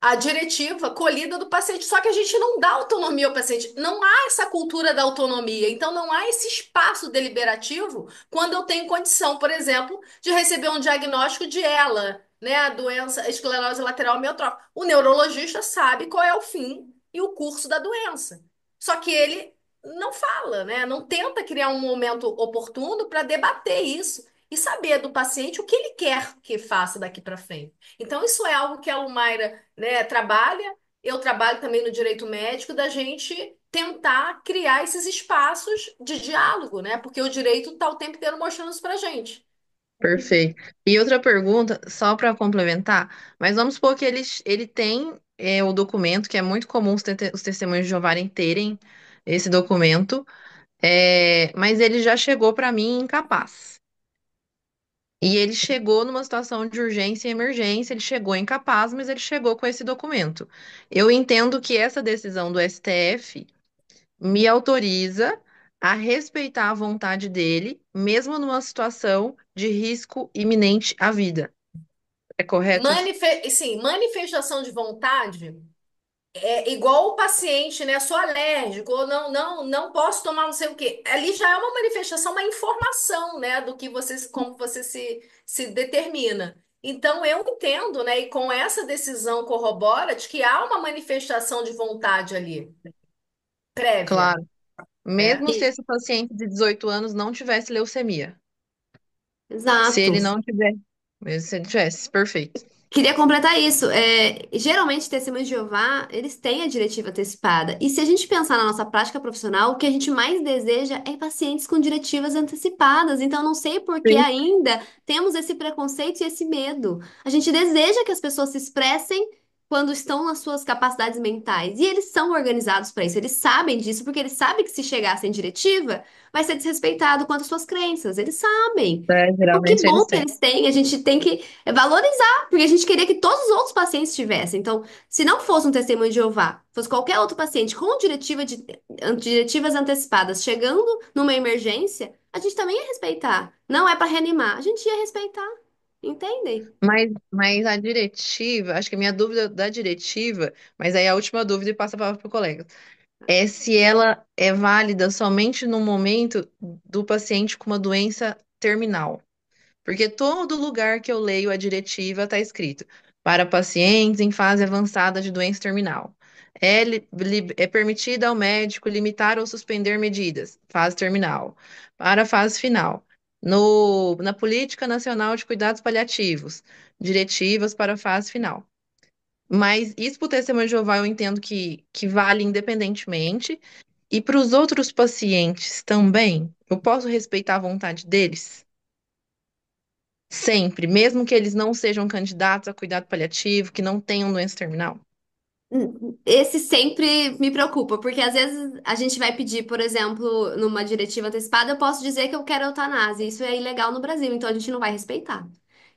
a diretiva colhida do paciente. Só que a gente não dá autonomia ao paciente. Não há essa cultura da autonomia. Então, não há esse espaço deliberativo quando eu tenho condição, por exemplo, de receber um diagnóstico de ELA, né, a doença esclerose lateral amiotrófica. O neurologista sabe qual é o fim e o curso da doença. Só que ele não fala, né? Não tenta criar um momento oportuno para debater isso e saber do paciente o que ele quer que faça daqui para frente. Então, isso é algo que a Lumaira, né, trabalha. Eu trabalho também no direito médico da gente tentar criar esses espaços de diálogo, né? Porque o direito está o tempo inteiro mostrando isso pra gente. Perfeito. E outra pergunta, só para complementar, mas vamos supor que ele tem o documento, que é muito comum os testemunhos de Jeová terem esse documento, mas ele já chegou para mim incapaz. E ele chegou numa situação de urgência e emergência, ele chegou incapaz, mas ele chegou com esse documento. Eu entendo que essa decisão do STF me autoriza a respeitar a vontade dele, mesmo numa situação de risco iminente à vida. É correto isso? Sim, manifestação de vontade é igual o paciente, né? Sou alérgico, ou não posso tomar não sei o quê. Ali já é uma manifestação, uma informação, né, do que você, como você se determina. Então, eu entendo, né, e com essa decisão corrobora de que há uma manifestação de vontade ali, prévia. Claro. É. Mesmo se esse paciente de 18 anos não tivesse leucemia. Se Exato. ele não tiver, mesmo se ele tivesse, perfeito. Queria completar isso. Geralmente, testemunhos de Jeová, eles têm a diretiva antecipada. E se a gente pensar na nossa prática profissional, o que a gente mais deseja é pacientes com diretivas antecipadas. Então, não sei por que Sim. ainda temos esse preconceito e esse medo. A gente deseja que as pessoas se expressem quando estão nas suas capacidades mentais. E eles são organizados para isso. Eles sabem disso, porque eles sabem que se chegar sem diretiva, vai ser desrespeitado quanto às suas crenças. Eles sabem. Então, que Geralmente bom eles que têm. eles têm. A gente tem que valorizar, porque a gente queria que todos os outros pacientes tivessem. Então, se não fosse um testemunho de Jeová, fosse qualquer outro paciente com diretivas antecipadas chegando numa emergência, a gente também ia respeitar. Não é para reanimar, a gente ia respeitar. Entendem? Mas a diretiva, acho que a minha dúvida da diretiva, mas aí a última dúvida e passa a palavra para o colega, é se ela é válida somente no momento do paciente com uma doença terminal. Porque todo lugar que eu leio a diretiva está escrito para pacientes em fase avançada de doença terminal. É permitido ao médico limitar ou suspender medidas, fase terminal, para a fase final. Na Política Nacional de Cuidados Paliativos, diretivas para a fase final. Mas isso para o testemunho de Jeová eu entendo que vale independentemente. E para os outros pacientes também, eu posso respeitar a vontade deles? Sempre, mesmo que eles não sejam candidatos a cuidado paliativo, que não tenham doença terminal. Esse sempre me preocupa, porque às vezes a gente vai pedir, por exemplo, numa diretiva antecipada, eu posso dizer que eu quero eutanásia. Isso é ilegal no Brasil, então a gente não vai respeitar.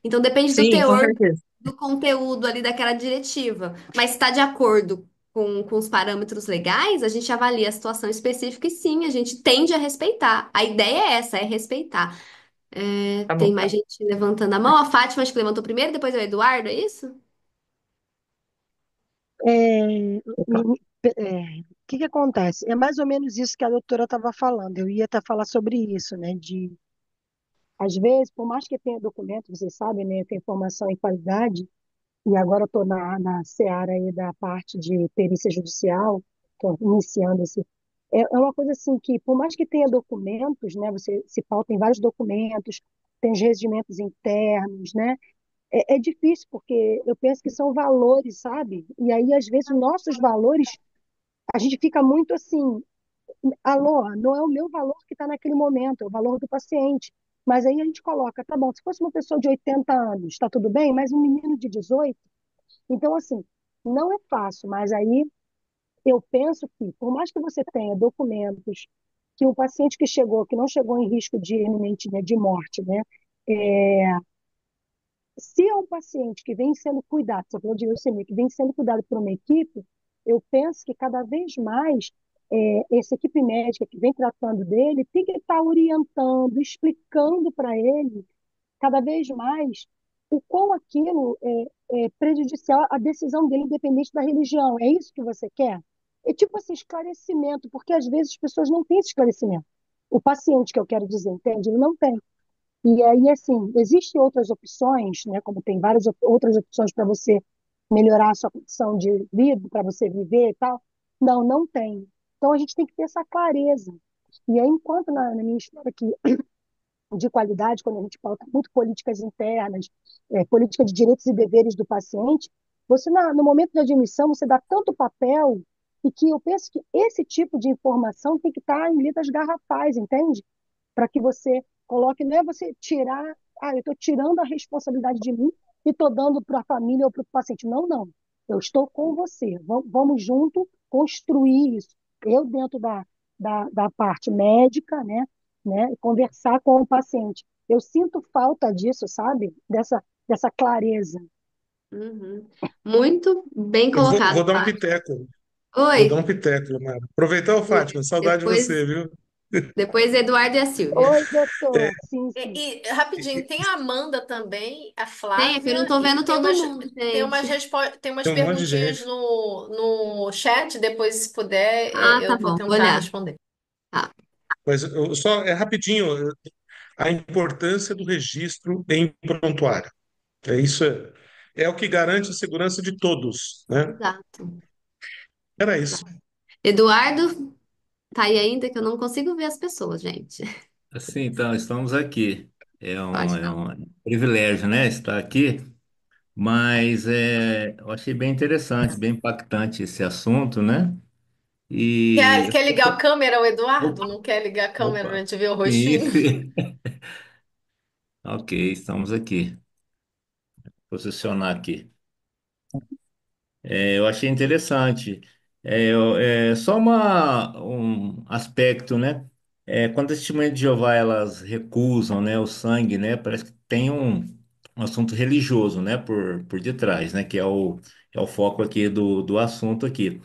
Então depende do Sim, com teor certeza. do conteúdo ali daquela diretiva. Mas está de acordo com os parâmetros legais, a gente avalia a situação específica e sim, a gente tende a respeitar. A ideia é essa, é respeitar. É, Tá tem bom. mais gente levantando a mão. A Fátima, acho que levantou primeiro, depois é o Eduardo, é isso? O que que acontece? É mais ou menos isso que a doutora estava falando. Eu ia até falar sobre isso, né? Às vezes, por mais que tenha documento, vocês sabem, né? Tem informação em qualidade, e agora eu estou na seara aí da parte de perícia judicial, estou iniciando esse. É uma coisa assim que, por mais que tenha documentos, né? Você se pauta em vários documentos, tem os regimentos internos, né? É difícil, porque eu penso que são valores, sabe? E aí, às vezes, os nossos valores, a gente fica muito assim, alô, não é o meu valor que está naquele momento, é o valor do paciente. Mas aí a gente coloca, tá bom, se fosse uma pessoa de 80 anos, está tudo bem, mas um menino de 18, então, assim, não é fácil, mas aí eu penso que, por mais que você tenha documentos que o paciente que chegou, que não chegou em risco de iminente, né, de morte, né, é, se é um paciente que vem sendo cuidado, você falou de leucemia, que vem sendo cuidado por uma equipe, eu penso que cada vez mais essa equipe médica que vem tratando dele tem que estar orientando, explicando para ele cada vez mais o quão aquilo é prejudicial à decisão dele, independente da religião. É isso que você quer? É tipo assim, esclarecimento, porque às vezes as pessoas não têm esse esclarecimento. O paciente, que eu quero dizer, entende? Ele não tem. E aí, assim, existem outras opções, né? Como tem várias outras opções para você melhorar a sua condição de vida, para você viver e tal. Não, não tem. Então a gente tem que ter essa clareza. E aí, enquanto na minha história aqui de qualidade, quando a gente pauta muito políticas internas, política de direitos e deveres do paciente, você, no momento da admissão, você dá tanto papel e que eu penso que esse tipo de informação tem que estar em letras garrafais, entende? Para que você coloque, não é você tirar, eu estou tirando a responsabilidade de mim e estou dando para a família ou para o paciente. Não, não. Eu estou com você. Vamos junto construir isso. Eu, dentro da parte médica, né, conversar com o paciente. Eu sinto falta disso, sabe? Dessa clareza. Uhum. Muito bem Eu vou colocado, dar um Fátima. piteco. Vou dar Oi, um piteco, Mara. Aproveitar o Fátima, saudade de você, depois, viu? depois Eduardo e a Silvia. Oi, doutor. Sim, sim. Rapidinho, tem a Amanda também, a Tem, é que eu não Flávia, tô e vendo todo mundo, gente. tem umas Tem um monte de perguntinhas gente. no chat, depois, se puder, Ah, tá eu vou bom, vou tentar olhar. responder. Tá. Mas só é rapidinho a importância do registro em prontuário. É isso, é o que garante a segurança de todos, né? Exato. Era isso. Eduardo, tá aí ainda que eu não consigo ver as pessoas, gente. Assim, então, estamos aqui. Pode É falar. um privilégio, né, estar aqui, mas eu achei bem interessante, bem impactante esse assunto, né? E, Quer ligar a câmera, o Eduardo? opa, Não quer ligar a câmera pra opa, gente ver o rostinho? isso, ok, estamos aqui. Posicionar aqui. Eu achei interessante. Só um aspecto, né? Quando as testemunhas de Jeová elas recusam, né, o sangue, né? Parece que tem um assunto religioso, né, por detrás, né? Que é o foco aqui do assunto aqui.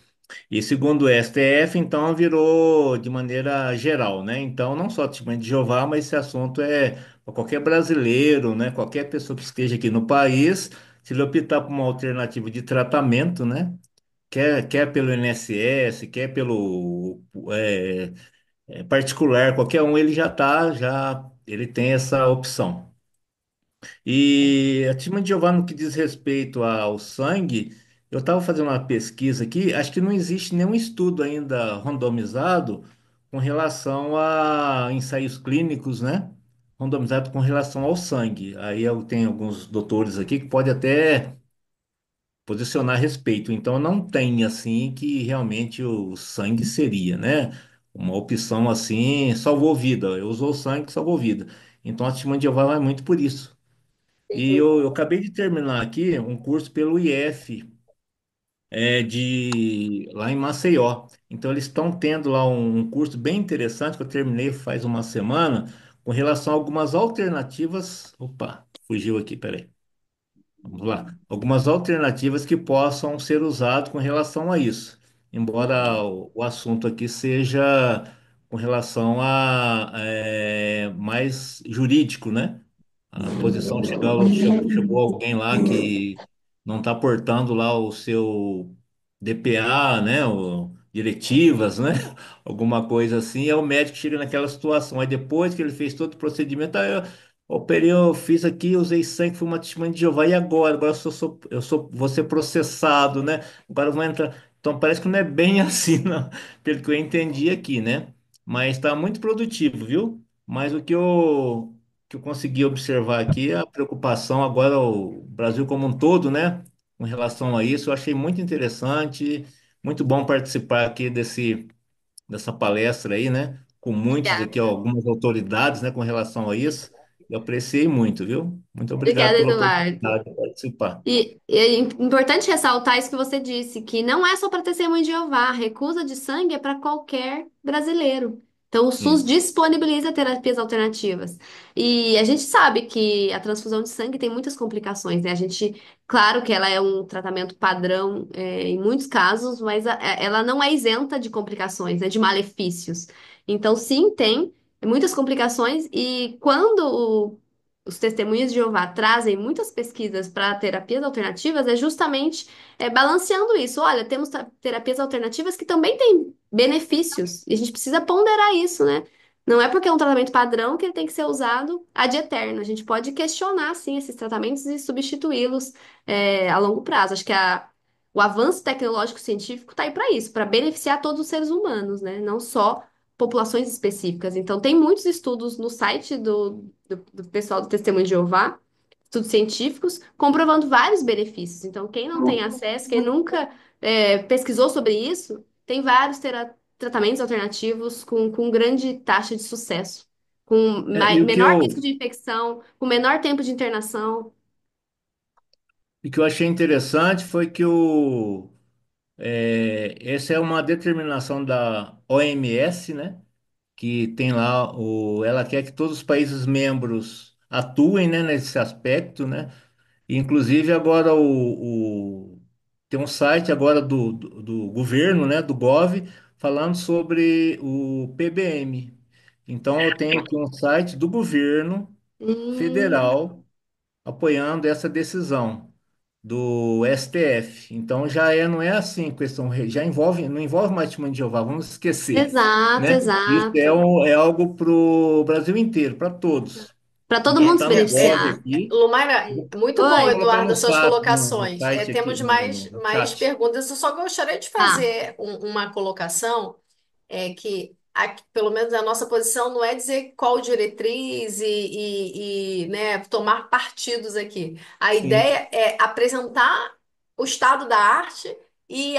E segundo o STF, então virou de maneira geral, né? Então não só testemunha de Jeová, mas esse assunto é para qualquer brasileiro, né? Qualquer pessoa que esteja aqui no país, se ele optar por uma alternativa de tratamento, né? Quer pelo INSS, quer pelo particular, qualquer um, ele ele tem essa opção. E a Testemunha de Jeová, no que diz respeito ao sangue, eu estava fazendo uma pesquisa aqui, acho que não existe nenhum estudo ainda randomizado com relação a ensaios clínicos, né? Randomizado com relação ao sangue. Aí eu tenho alguns doutores aqui que pode até posicionar a respeito. Então não tem assim que realmente o sangue seria, né? Uma opção assim, salvou vida. Eu usou o sangue, salvou vida. Então a Testemunha de Jeová vai muito por isso. E eu acabei de terminar aqui um curso pelo IF, lá em Maceió. Então eles estão tendo lá um curso bem interessante que eu terminei faz uma semana com relação a algumas alternativas. Opa, fugiu aqui, peraí. Vamos lá. Algumas alternativas que possam ser usadas com relação a isso. embora o assunto aqui seja com relação a mais jurídico, né? A posição chegou alguém lá que não está portando lá o seu DPA, né? O, diretivas, né? Alguma coisa assim, e aí o médico chega naquela situação. Aí depois que ele fez todo o procedimento, aí eu operei, eu fiz aqui, usei sangue, fui uma testemunha de Jeová, e agora? Agora vou ser processado, né? Agora eu vou entrar. Então parece que não é bem assim, não, pelo que eu entendi aqui, né? Mas está muito produtivo, viu? Mas que eu consegui observar aqui, a preocupação agora, o Brasil como um todo, né, com relação a isso, eu achei muito interessante, muito bom participar aqui dessa palestra aí, né, com muitos aqui, ó, Obrigada. algumas autoridades, né, com relação a isso. Eu apreciei muito, viu? Muito obrigado Obrigada, pela Eduardo. oportunidade de participar. E é importante ressaltar isso que você disse, que não é só para testemunho de Jeová, a recusa de sangue é para qualquer brasileiro. Então, o SUS Isso. disponibiliza terapias alternativas. E a gente sabe que a transfusão de sangue tem muitas complicações, né? A gente, claro que ela é um tratamento padrão, em muitos casos, mas ela não é isenta de complicações, né? De malefícios. Então, sim, tem muitas complicações, e quando os testemunhos de Jeová trazem muitas pesquisas para terapias alternativas, é justamente balanceando isso. Olha, temos terapias alternativas que também têm benefícios, e a gente precisa ponderar isso, né? Não é porque é um tratamento padrão que ele tem que ser usado ad eterno. A gente pode questionar, sim, esses tratamentos e substituí-los a longo prazo. Acho que o avanço tecnológico científico está aí para isso, para beneficiar todos os seres humanos, né? Não só populações específicas. Então, tem muitos estudos no site do pessoal do Testemunho de Jeová, estudos científicos, comprovando vários benefícios. Então, quem não tem acesso, quem nunca pesquisou sobre isso, tem vários tratamentos alternativos com grande taxa de sucesso, com E menor risco de infecção, com menor tempo de internação. o que eu achei interessante foi que essa é uma determinação da OMS, né? Que tem lá ela quer que todos os países membros atuem, né, nesse aspecto, né? E, inclusive agora tem um site agora do governo, né, do Gov, falando sobre o PBM. Então eu tenho aqui um site do governo Hum, federal apoiando essa decisão do STF. Então não é assim, questão, já envolve, não envolve mais Testemunho de Jeová, vamos esquecer, exato, né? Isso exato. é algo para o Brasil inteiro, para todos. Para todo Aqui mundo se está no Gov beneficiar. aqui, Lumaira, muito bom, vou Oi, colocar Eduardo, as suas no colocações. site aqui, Temos mais, no mais chat. perguntas. Eu só gostaria de tá. fazer uma colocação. Que pelo menos a nossa posição não é dizer qual diretriz né, tomar partidos aqui. A Sim. ideia é apresentar o estado da arte e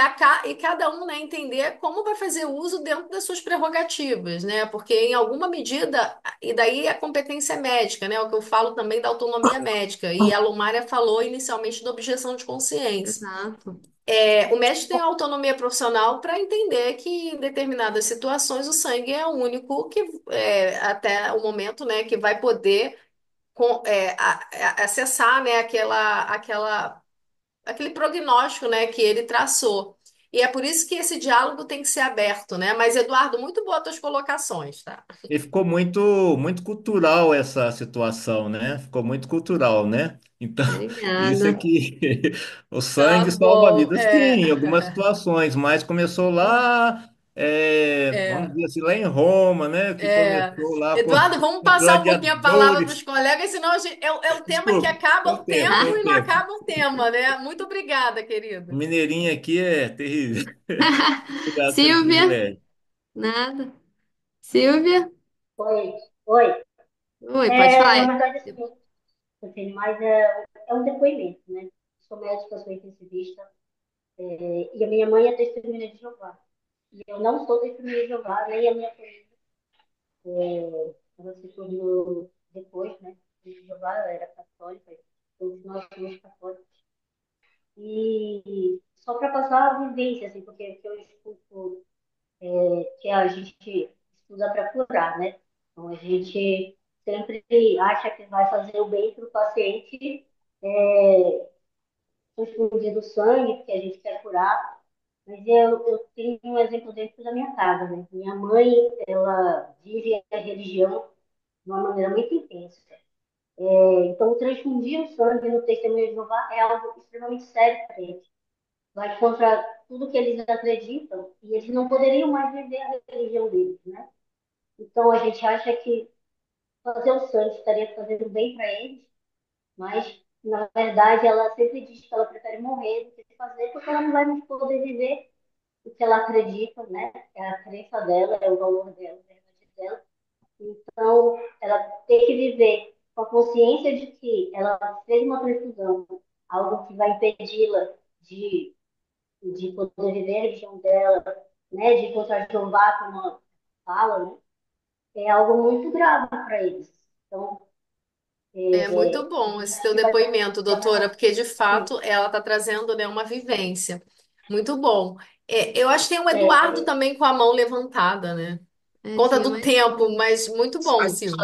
cada um, né, entender como vai fazer uso dentro das suas prerrogativas, né? Porque em alguma medida, e daí a competência médica, né? O que eu falo também da autonomia médica. E a Lumária falou inicialmente da objeção de consciência. Exato. O médico tem autonomia profissional para entender que em determinadas situações o sangue é o único que, até o momento, né, que vai poder acessar, né, aquele prognóstico, né, que ele traçou. E é por isso que esse diálogo tem que ser aberto, né? Mas, Eduardo, muito boas tuas colocações, tá? E ficou muito cultural essa situação, né? Ficou muito cultural, né? Então, isso é Obrigada. que o Tá sangue salva a bom, vida, sim, em algumas situações, mas começou lá, vamos é. dizer assim, lá em Roma, né? Que É, começou lá com Eduardo, vamos os passar um pouquinho a palavra para os gladiadores. colegas, senão é o tema que Desculpa, acaba o tempo seu e não tempo. acaba o tema, né? Muito obrigada, O querido. mineirinho aqui é terrível. Obrigado pelo Silvia? privilégio. Nada. Silvia? Oi, oi. Oi, pode Na falar. verdade, assim, mas é um depoimento, né? Sou médica, sou intensivista, e a minha mãe é testemunha de Jeová. E eu não sou testemunha de Jeová, nem a minha família. Ela se tornou depois, né? De Jeová, ela era católica, todos nós somos católicos. E só para passar a vivência, assim, porque o que eu escuto que a gente estuda para curar, né? Então a gente sempre acha que vai fazer o bem para o paciente, transfundindo sangue, porque a gente quer curar, Mas eu tenho um exemplo dentro da minha casa, né? Minha mãe, ela vive a religião de uma maneira muito intensa. Então, transfundir o sangue no testemunho de Jeová é algo extremamente sério para eles. Vai contra tudo que eles acreditam e eles não poderiam mais viver a religião deles, né? Então, a gente acha que fazer o sangue estaria fazendo bem para eles, mas, na verdade, ela sempre diz que ela prefere morrer do que fazer, porque ela não vai mais poder viver o que ela acredita, né? É a crença dela, é o valor dela, a verdade dela. Então, ela tem que viver com a consciência de que ela fez uma transfusão, algo que vai impedi-la de poder viver a religião dela, né? De encontrar Jeová, como ela fala, né? É algo muito grave para eles. Então, É muito a bom gente esse acha teu que vai depoimento, doutora, porque de sim, fato ela está trazendo, né, uma vivência. Muito bom. Eu acho que tem o Eduardo é, também com a mão levantada, né? Conta Tinha do mais, tempo, mas muito bom, Silvio.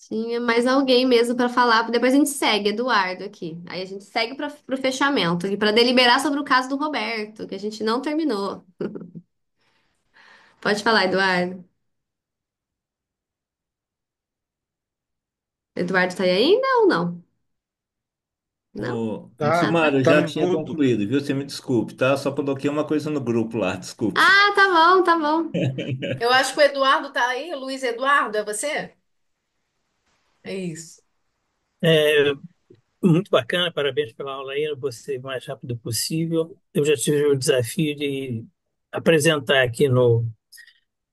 tinha mais alguém mesmo para falar. Depois a gente segue, Eduardo, aqui. Aí a gente segue para o fechamento, aqui, para deliberar sobre o caso do Roberto, que a gente não terminou. Pode falar, Eduardo. Eduardo tá aí ainda ou não? Não? Ô, Ah, Tá, tá. Silmar, eu tá já tinha mudo. concluído, viu? Você me desculpe, tá? Só coloquei uma coisa no grupo lá, desculpe. Ah, tá bom, tá bom. Eu acho que o Eduardo tá aí, Luiz Eduardo, é você? É isso. É, muito bacana, parabéns pela aula aí, eu vou ser o mais rápido possível. Eu já tive o desafio de apresentar aqui no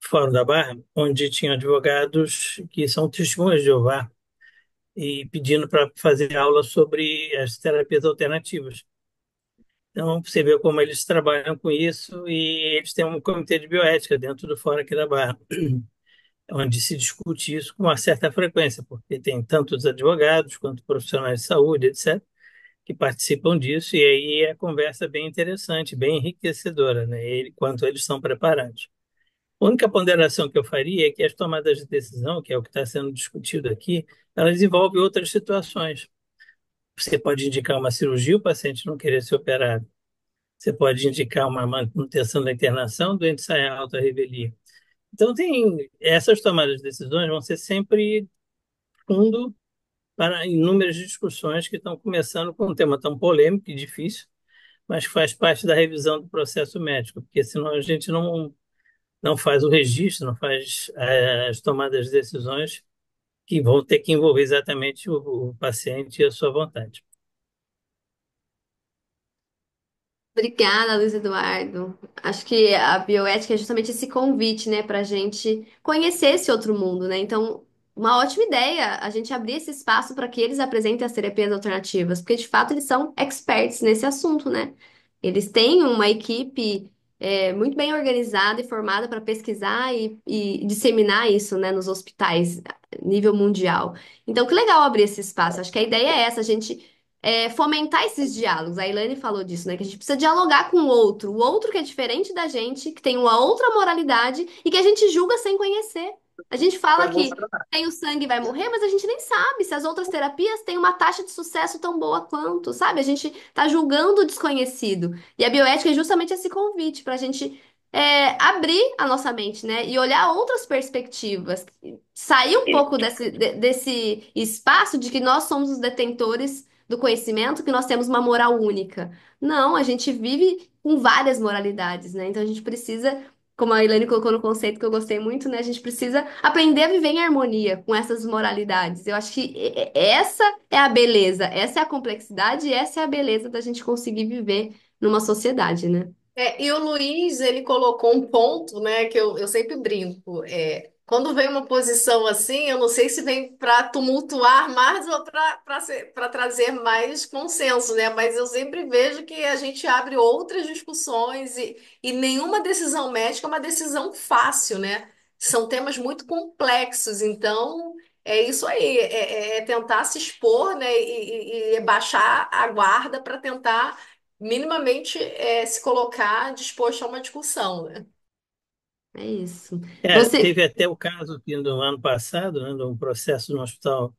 Fórum da Barra, onde tinha advogados que são testemunhas de Jeová e pedindo para fazer aula sobre as terapias alternativas. Então, você vê como eles trabalham com isso e eles têm um comitê de bioética dentro do Fórum aqui da Barra, onde se discute isso com uma certa frequência, porque tem tanto os advogados quanto profissionais de saúde, etc., que participam disso, e aí a conversa é bem interessante, bem enriquecedora, né? Quanto eles estão preparados. A única ponderação que eu faria é que as tomadas de decisão, que é o que está sendo discutido aqui, elas envolvem outras situações. Você pode indicar uma cirurgia, o paciente não querer ser operado. Você pode indicar uma manutenção da internação, o doente sai à alta revelia. Então, essas tomadas de decisões vão ser sempre fundo para inúmeras discussões que estão começando com um tema tão polêmico e difícil, mas faz parte da revisão do processo médico, porque senão a gente não faz o registro, não faz as tomadas de decisões que vão ter que envolver exatamente o paciente e a sua vontade. Obrigada, Luiz Eduardo. Acho que a bioética é justamente esse convite, né, para a gente conhecer esse outro mundo, né? Então, uma ótima ideia a gente abrir esse espaço para que eles apresentem as terapias alternativas, porque de fato eles são experts nesse assunto, né? Eles têm uma equipe muito bem organizada e formada para pesquisar e disseminar isso, né, nos hospitais, nível mundial. Então, que legal abrir esse espaço. Acho que a ideia é essa, a gente fomentar esses diálogos. A Ilane falou disso, né? Que a gente precisa dialogar com o outro que é diferente da gente, que tem uma outra moralidade e que a gente julga sem conhecer. A gente fala que tem o sangue e vai morrer, mas a gente nem sabe se as outras terapias têm uma taxa de sucesso tão boa quanto, sabe? A gente tá julgando o desconhecido. E a bioética é justamente esse convite para a gente abrir a nossa mente, né? E olhar outras perspectivas. Sair um pouco desse espaço de que nós somos os detentores do conhecimento, que nós temos uma moral única. Não, a gente vive com várias moralidades, né? Então a gente precisa, como a Ilane colocou no conceito que eu gostei muito, né? A gente precisa aprender a viver em harmonia com essas moralidades. Eu acho que essa é a beleza, essa é a complexidade e essa é a beleza da gente conseguir viver numa sociedade, né? E o Luiz, ele colocou um ponto, né, que eu sempre brinco. Quando vem uma posição assim, eu não sei se vem para tumultuar mais ou para trazer mais consenso, né? Mas eu sempre vejo que a gente abre outras discussões e nenhuma decisão médica é uma decisão fácil, né? São temas muito complexos, então é isso aí, é tentar se expor, né, e baixar a guarda para tentar minimamente se colocar disposto a uma discussão, né? É isso. Você. Teve até o caso que no ano passado, né, de um processo no hospital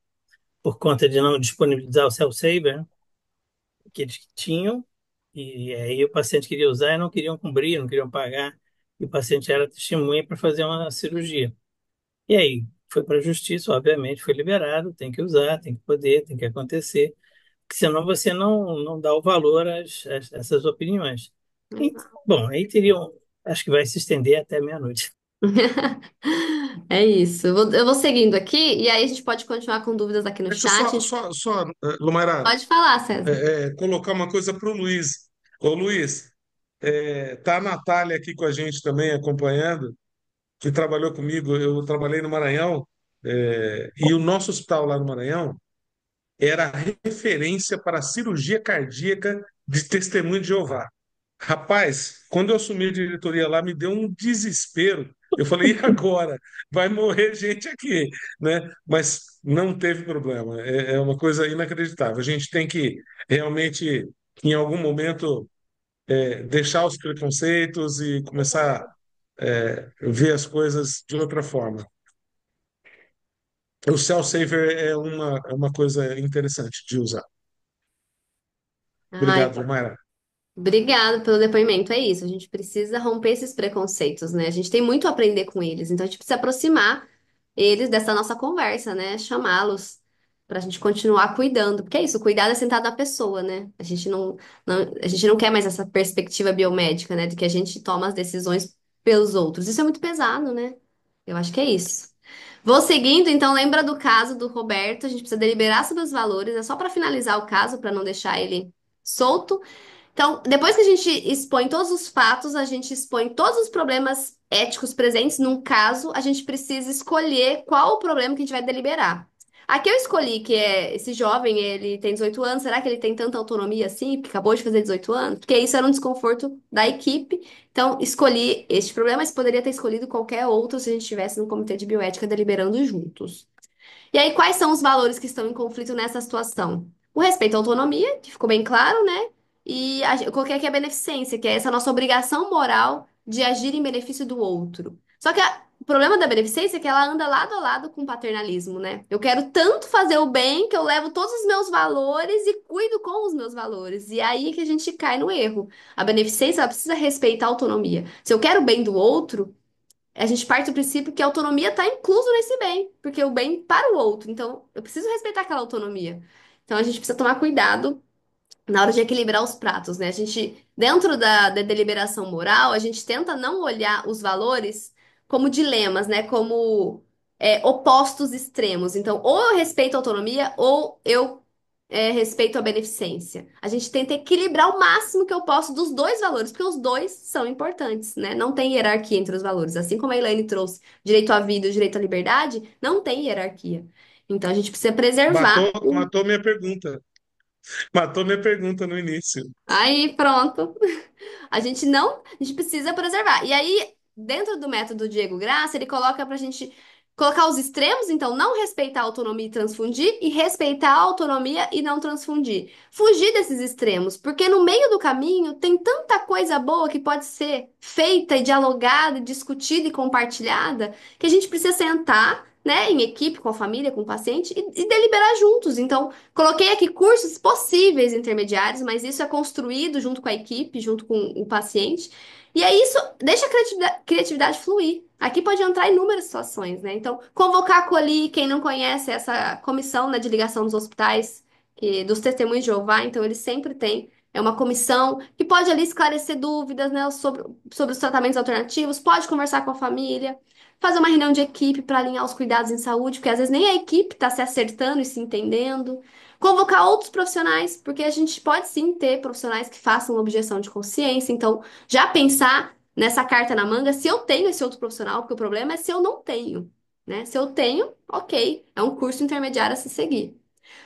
por conta de não disponibilizar o cell saver, que eles tinham, E aí o paciente queria usar e não queriam cumprir, não queriam pagar. E o paciente era testemunha para fazer uma cirurgia. E aí foi para a justiça, obviamente, foi liberado, tem que usar, tem que poder, tem que acontecer, porque senão você não dá o valor às essas opiniões. E, bom, aí teriam, acho que vai se estender até meia-noite. É isso. Eu vou seguindo aqui e aí a gente pode continuar com dúvidas aqui no Deixa eu chat. Lumará, Pode falar, César. colocar uma coisa para o Luiz. Ô, Luiz, tá a Natália aqui com a gente também, acompanhando, que trabalhou comigo. Eu trabalhei no Maranhão, e o nosso hospital lá no Maranhão era referência para cirurgia cardíaca de testemunho de Jeová. Rapaz, quando eu assumi a diretoria lá, me deu um desespero. Eu falei, e agora? Vai morrer gente aqui, né? Mas não teve problema. É uma coisa inacreditável. A gente tem que realmente, em algum momento, deixar os preconceitos e começar a ver as coisas de outra forma. O Cell Saver é uma coisa interessante de usar. Ai, Obrigado, Mayra. obrigado pelo depoimento. É isso, a gente precisa romper esses preconceitos, né? A gente tem muito a aprender com eles, então a gente precisa aproximar eles dessa nossa conversa, né? Chamá-los para a gente continuar cuidando, porque é isso, o cuidado é sentado na pessoa, né? A gente não quer mais essa perspectiva biomédica, né? De que a gente toma as decisões pelos outros. Isso é muito pesado, né? Eu acho que é isso. Vou seguindo, então lembra do caso do Roberto, a gente precisa deliberar sobre os valores, é só para finalizar o caso, para não deixar ele solto. Então, depois que a gente expõe todos os fatos, a gente expõe todos os problemas éticos presentes num caso, a gente precisa escolher qual o problema que a gente vai deliberar. Aqui eu escolhi que é esse jovem, ele tem 18 anos, será que ele tem tanta autonomia assim, porque acabou de fazer 18 anos? Porque isso era um desconforto da equipe. Então, escolhi este problema, mas poderia ter escolhido qualquer outro se a gente estivesse no comitê de bioética deliberando juntos. E aí, quais são os valores que estão em conflito nessa situação? O respeito à autonomia, que ficou bem claro, né? E eu coloquei aqui a beneficência, que é essa nossa obrigação moral de agir em benefício do outro. Só que o problema da beneficência é que ela anda lado a lado com o paternalismo, né? Eu quero tanto fazer o bem que eu levo todos os meus valores e cuido com os meus valores. E é aí que a gente cai no erro. A beneficência, ela precisa respeitar a autonomia. Se eu quero o bem do outro, a gente parte do princípio que a autonomia está incluso nesse bem, porque o bem para o outro. Então, eu preciso respeitar aquela autonomia. Então, a gente precisa tomar cuidado na hora de equilibrar os pratos, né? A gente, dentro da deliberação moral, a gente tenta não olhar os valores como dilemas, né? Como opostos extremos. Então, ou eu respeito a autonomia, ou eu respeito a beneficência. A gente tenta equilibrar o máximo que eu posso dos dois valores, porque os dois são importantes, né? Não tem hierarquia entre os valores. Assim como a Elaine trouxe direito à vida e direito à liberdade, não tem hierarquia. Então, a gente precisa preservar. Matou minha pergunta. Matou minha pergunta no início. Aí, pronto. A gente precisa preservar. E aí, dentro do método Diego Graça, ele coloca pra gente colocar os extremos, então não respeitar a autonomia e transfundir, e respeitar a autonomia e não transfundir. Fugir desses extremos, porque no meio do caminho tem tanta coisa boa que pode ser feita e dialogada, e discutida e compartilhada, que a gente precisa sentar, né, em equipe, com a família, com o paciente, e deliberar juntos. Então, coloquei aqui cursos possíveis intermediários, mas isso é construído junto com a equipe, junto com o paciente. E é isso, deixa a criatividade fluir. Aqui pode entrar inúmeras situações, né? Então, convocar a COLI, quem não conhece essa comissão, né, de ligação dos hospitais, dos testemunhos de Jeová, então eles sempre têm. É uma comissão que pode ali esclarecer dúvidas, né, sobre os tratamentos alternativos, pode conversar com a família, fazer uma reunião de equipe para alinhar os cuidados em saúde, porque às vezes nem a equipe está se acertando e se entendendo. Convocar outros profissionais, porque a gente pode sim ter profissionais que façam objeção de consciência. Então, já pensar nessa carta na manga se eu tenho esse outro profissional, porque o problema é se eu não tenho, né? Se eu tenho, ok, é um curso intermediário a se seguir.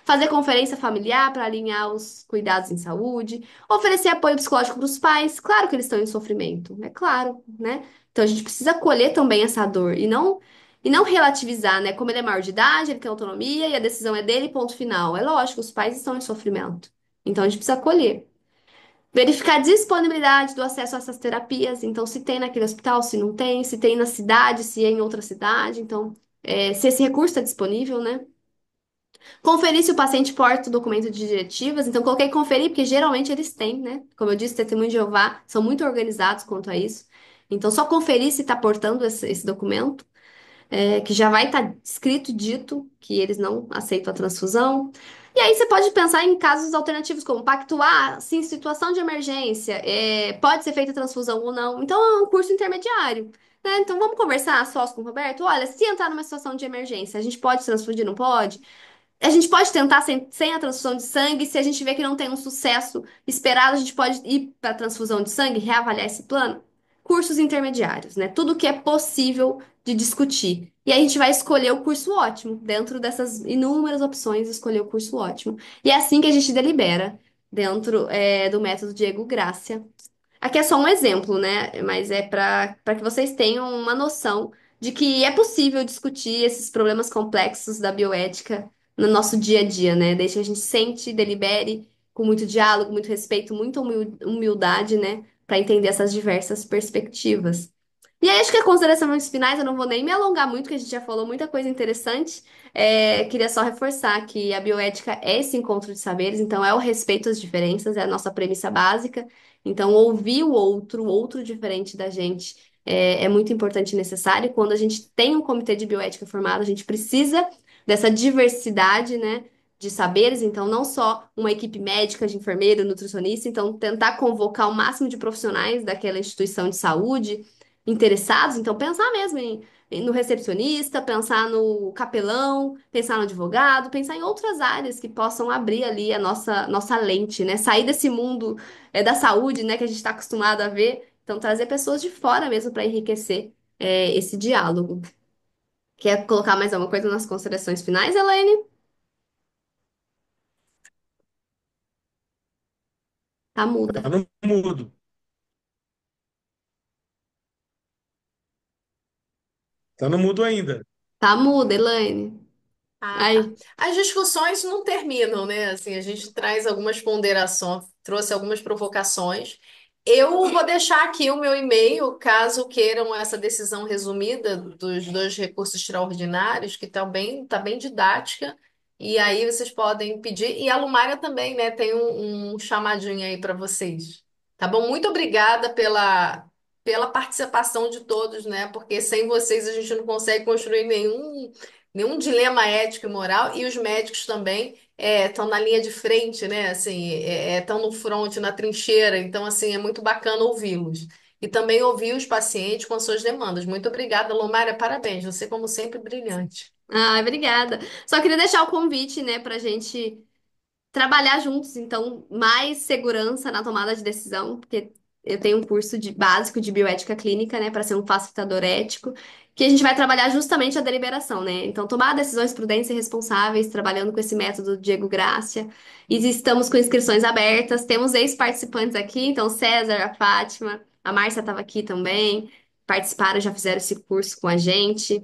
Fazer conferência familiar para alinhar os cuidados em saúde, oferecer apoio psicológico para os pais, claro que eles estão em sofrimento, é claro, né? Então a gente precisa acolher também essa dor e não relativizar, né? Como ele é maior de idade, ele tem autonomia e a decisão é dele, ponto final. É lógico, os pais estão em sofrimento. Então a gente precisa acolher. Verificar a disponibilidade do acesso a essas terapias. Então, se tem naquele hospital, se não tem, se tem na cidade, se é em outra cidade. Então, se esse recurso está disponível, né? Conferir se o paciente porta o documento de diretivas. Então, coloquei conferir, porque geralmente eles têm, né? Como eu disse, testemunho de Jeová são muito organizados quanto a isso. Então, só conferir se está portando esse documento, que já vai estar escrito, dito, que eles não aceitam a transfusão. E aí você pode pensar em casos alternativos, como pactuar, se em situação de emergência, pode ser feita transfusão ou não. Então, é um curso intermediário. Né? Então, vamos conversar sós com o Roberto? Olha, se entrar numa situação de emergência, a gente pode transfundir, não pode? A gente pode tentar sem a transfusão de sangue. Se a gente vê que não tem um sucesso esperado, a gente pode ir para a transfusão de sangue, reavaliar esse plano. Cursos intermediários, né? Tudo que é possível de discutir. E aí a gente vai escolher o curso ótimo, dentro dessas inúmeras opções, escolher o curso ótimo. E é assim que a gente delibera, dentro, do método Diego Gracia. Aqui é só um exemplo, né? Mas é para que vocês tenham uma noção de que é possível discutir esses problemas complexos da bioética no nosso dia a dia, né? Desde que a gente sente, delibere com muito diálogo, muito respeito, muita humildade, né? Para entender essas diversas perspectivas. E aí, acho que as considerações finais, eu não vou nem me alongar muito, porque a gente já falou muita coisa interessante. Queria só reforçar que a bioética é esse encontro de saberes, então é o respeito às diferenças, é a nossa premissa básica. Então, ouvir o outro diferente da gente, é muito importante e necessário. Quando a gente tem um comitê de bioética formado, a gente precisa dessa diversidade, né, de saberes. Então, não só uma equipe médica, de enfermeiro, nutricionista. Então, tentar convocar o máximo de profissionais daquela instituição de saúde interessados. Então, pensar mesmo no recepcionista, pensar no capelão, pensar no advogado, pensar em outras áreas que possam abrir ali a nossa lente, né? Sair desse mundo da saúde, né, que a gente está acostumado a ver. Então, trazer pessoas de fora mesmo para enriquecer esse diálogo. Quer colocar mais alguma coisa nas considerações finais, Elaine? Tá Tá muda. no mudo. Tá no mudo ainda. Tá muda, Elaine. Ah, tá. Aí. As discussões não terminam, né? Assim, a gente traz algumas ponderações, trouxe algumas provocações. Eu vou deixar aqui o meu e-mail, caso queiram essa decisão resumida dos dois recursos extraordinários, que tá bem didática, e aí vocês podem pedir. E a Lumária também, né? Tem um chamadinho aí para vocês. Tá bom? Muito obrigada pela participação de todos, né? Porque sem vocês a gente não consegue construir nenhum dilema ético e moral, e os médicos também estão na linha de frente, né? Assim, estão no front, na trincheira, então assim é muito bacana ouvi-los. E também ouvir os pacientes com as suas demandas. Muito obrigada, Lomária, parabéns. Você, como sempre, brilhante. Ah, obrigada. Só queria deixar o convite, né, pra gente trabalhar juntos, então, mais segurança na tomada de decisão, porque eu tenho um curso básico de bioética clínica, né, para ser um facilitador ético, que a gente vai trabalhar justamente a deliberação, né? Então, tomar decisões prudentes e responsáveis, trabalhando com esse método Diego Gracia. E estamos com inscrições abertas, temos ex-participantes aqui, então, César, a Fátima, a Márcia estava aqui também, participaram, já fizeram esse curso com a gente.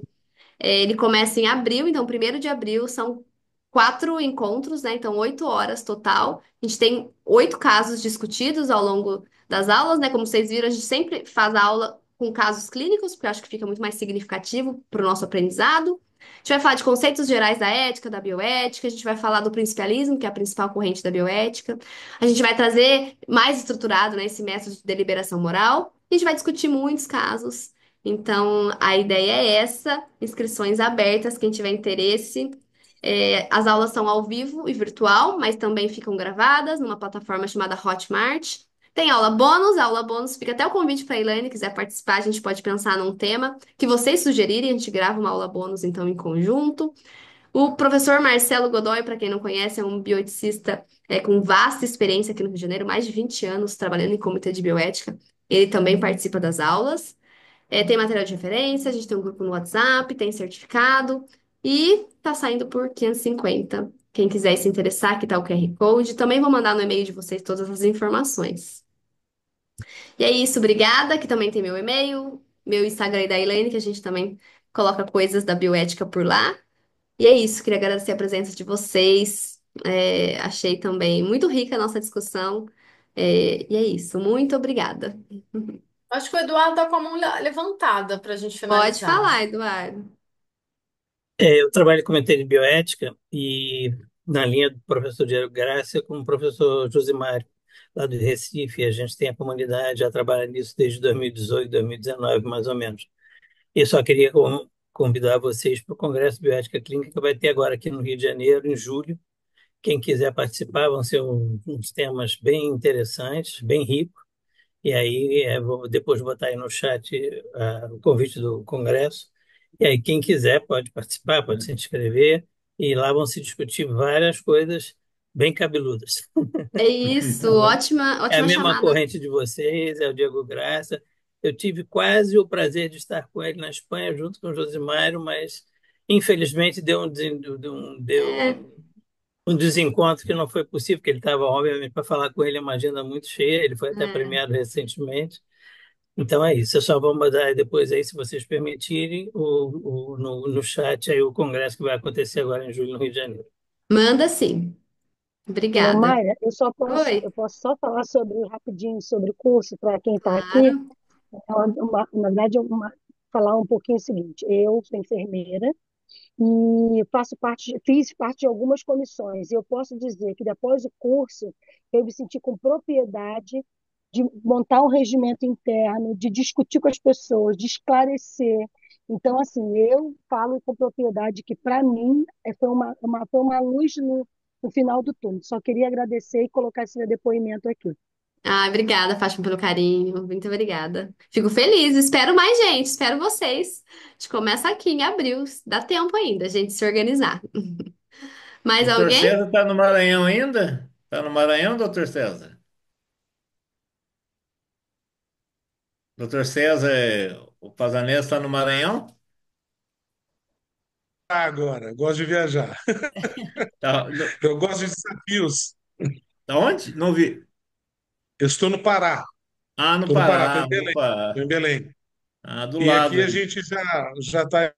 Ele começa em abril, então, 1º de abril, são 4 encontros, né? Então, 8 horas total. A gente tem 8 casos discutidos ao longo das aulas, né? Como vocês viram, a gente sempre faz a aula com casos clínicos, porque eu acho que fica muito mais significativo para o nosso aprendizado. A gente vai falar de conceitos gerais da ética, da bioética, a gente vai falar do principialismo, que é a principal corrente da bioética. A gente vai trazer mais estruturado, né, esse método de deliberação moral. E a gente vai discutir muitos casos. Então, a ideia é essa, inscrições abertas, quem tiver interesse. As aulas são ao vivo e virtual, mas também ficam gravadas numa plataforma chamada Hotmart. Tem aula bônus, fica até o convite para a Elaine, quiser participar, a gente pode pensar num tema que vocês sugerirem, a gente grava uma aula bônus então em conjunto. O professor Marcelo Godoy, para quem não conhece, é um bioeticista com vasta experiência aqui no Rio de Janeiro, mais de 20 anos trabalhando em comitê de bioética. Ele também participa das aulas. Tem material de referência, a gente tem um grupo no WhatsApp, tem certificado e tá saindo por 550. Quem quiser se interessar, aqui tá o QR Code. Também vou mandar no e-mail de vocês todas as informações. E é isso, obrigada, que também tem meu e-mail, meu Instagram e da Elaine, que a gente também coloca coisas da bioética por lá. E é isso, queria agradecer a presença de vocês. Achei também muito rica a nossa discussão. E é isso, muito obrigada. Acho que o Eduardo está com a mão levantada para a gente Pode finalizar. falar, Eduardo. Eu trabalho com Comitê de Bioética e na linha do professor Diego Graça com o professor Josimário, lá do Recife. A gente tem a comunidade, já trabalha nisso desde 2018, 2019, mais ou menos. Eu só queria convidar vocês para o Congresso de Bioética Clínica que vai ter agora aqui no Rio de Janeiro, em julho. Quem quiser participar, vão ser uns temas bem interessantes, bem ricos. E aí, vou depois botar aí no chat, o convite do Congresso. E aí, quem quiser pode participar, pode se inscrever. E lá vão se discutir várias coisas bem cabeludas. É isso, Tá bom. ótima, É a ótima mesma chamada. corrente de vocês, é o Diego Graça. Eu tive quase o prazer de estar com ele na Espanha, junto com o Josimário, mas infelizmente É, um desencontro que não foi possível, porque ele estava, obviamente, para falar com ele, é uma agenda muito cheia, ele foi até é. premiado recentemente. Então é isso, eu só vou mandar depois aí, se vocês permitirem, no chat aí o congresso que vai acontecer agora em julho no Rio de Janeiro. Manda sim. Ô, Obrigada. Mayra, eu Oi, posso só falar rapidinho sobre o curso para quem está aqui. claro. Na verdade, falar um pouquinho o seguinte: eu sou enfermeira e fiz parte de algumas comissões. E eu posso dizer que depois do curso eu me senti com propriedade de montar um regimento interno, de discutir com as pessoas, de esclarecer. Então, assim, eu falo com propriedade que, para mim, foi uma luz no final do túnel. Só queria agradecer e colocar esse meu depoimento aqui. Ah, obrigada, Fátima, pelo carinho. Muito obrigada. Fico feliz. Espero mais gente. Espero vocês. A gente começa aqui em abril. Dá tempo ainda, a gente se organizar. Mais Doutor alguém? César está no Maranhão ainda? Está no Maranhão, doutor César? Doutor César, o Pazanello está no Maranhão? Agora, gosto de viajar. Tá, Eu gosto de desafios. da onde? Não vi. Eu estou no Pará. Ah, no Estou no Pará, estou Pará. em Belém. Estou Opa. em Belém. Ah, do E aqui lado a aí. gente já está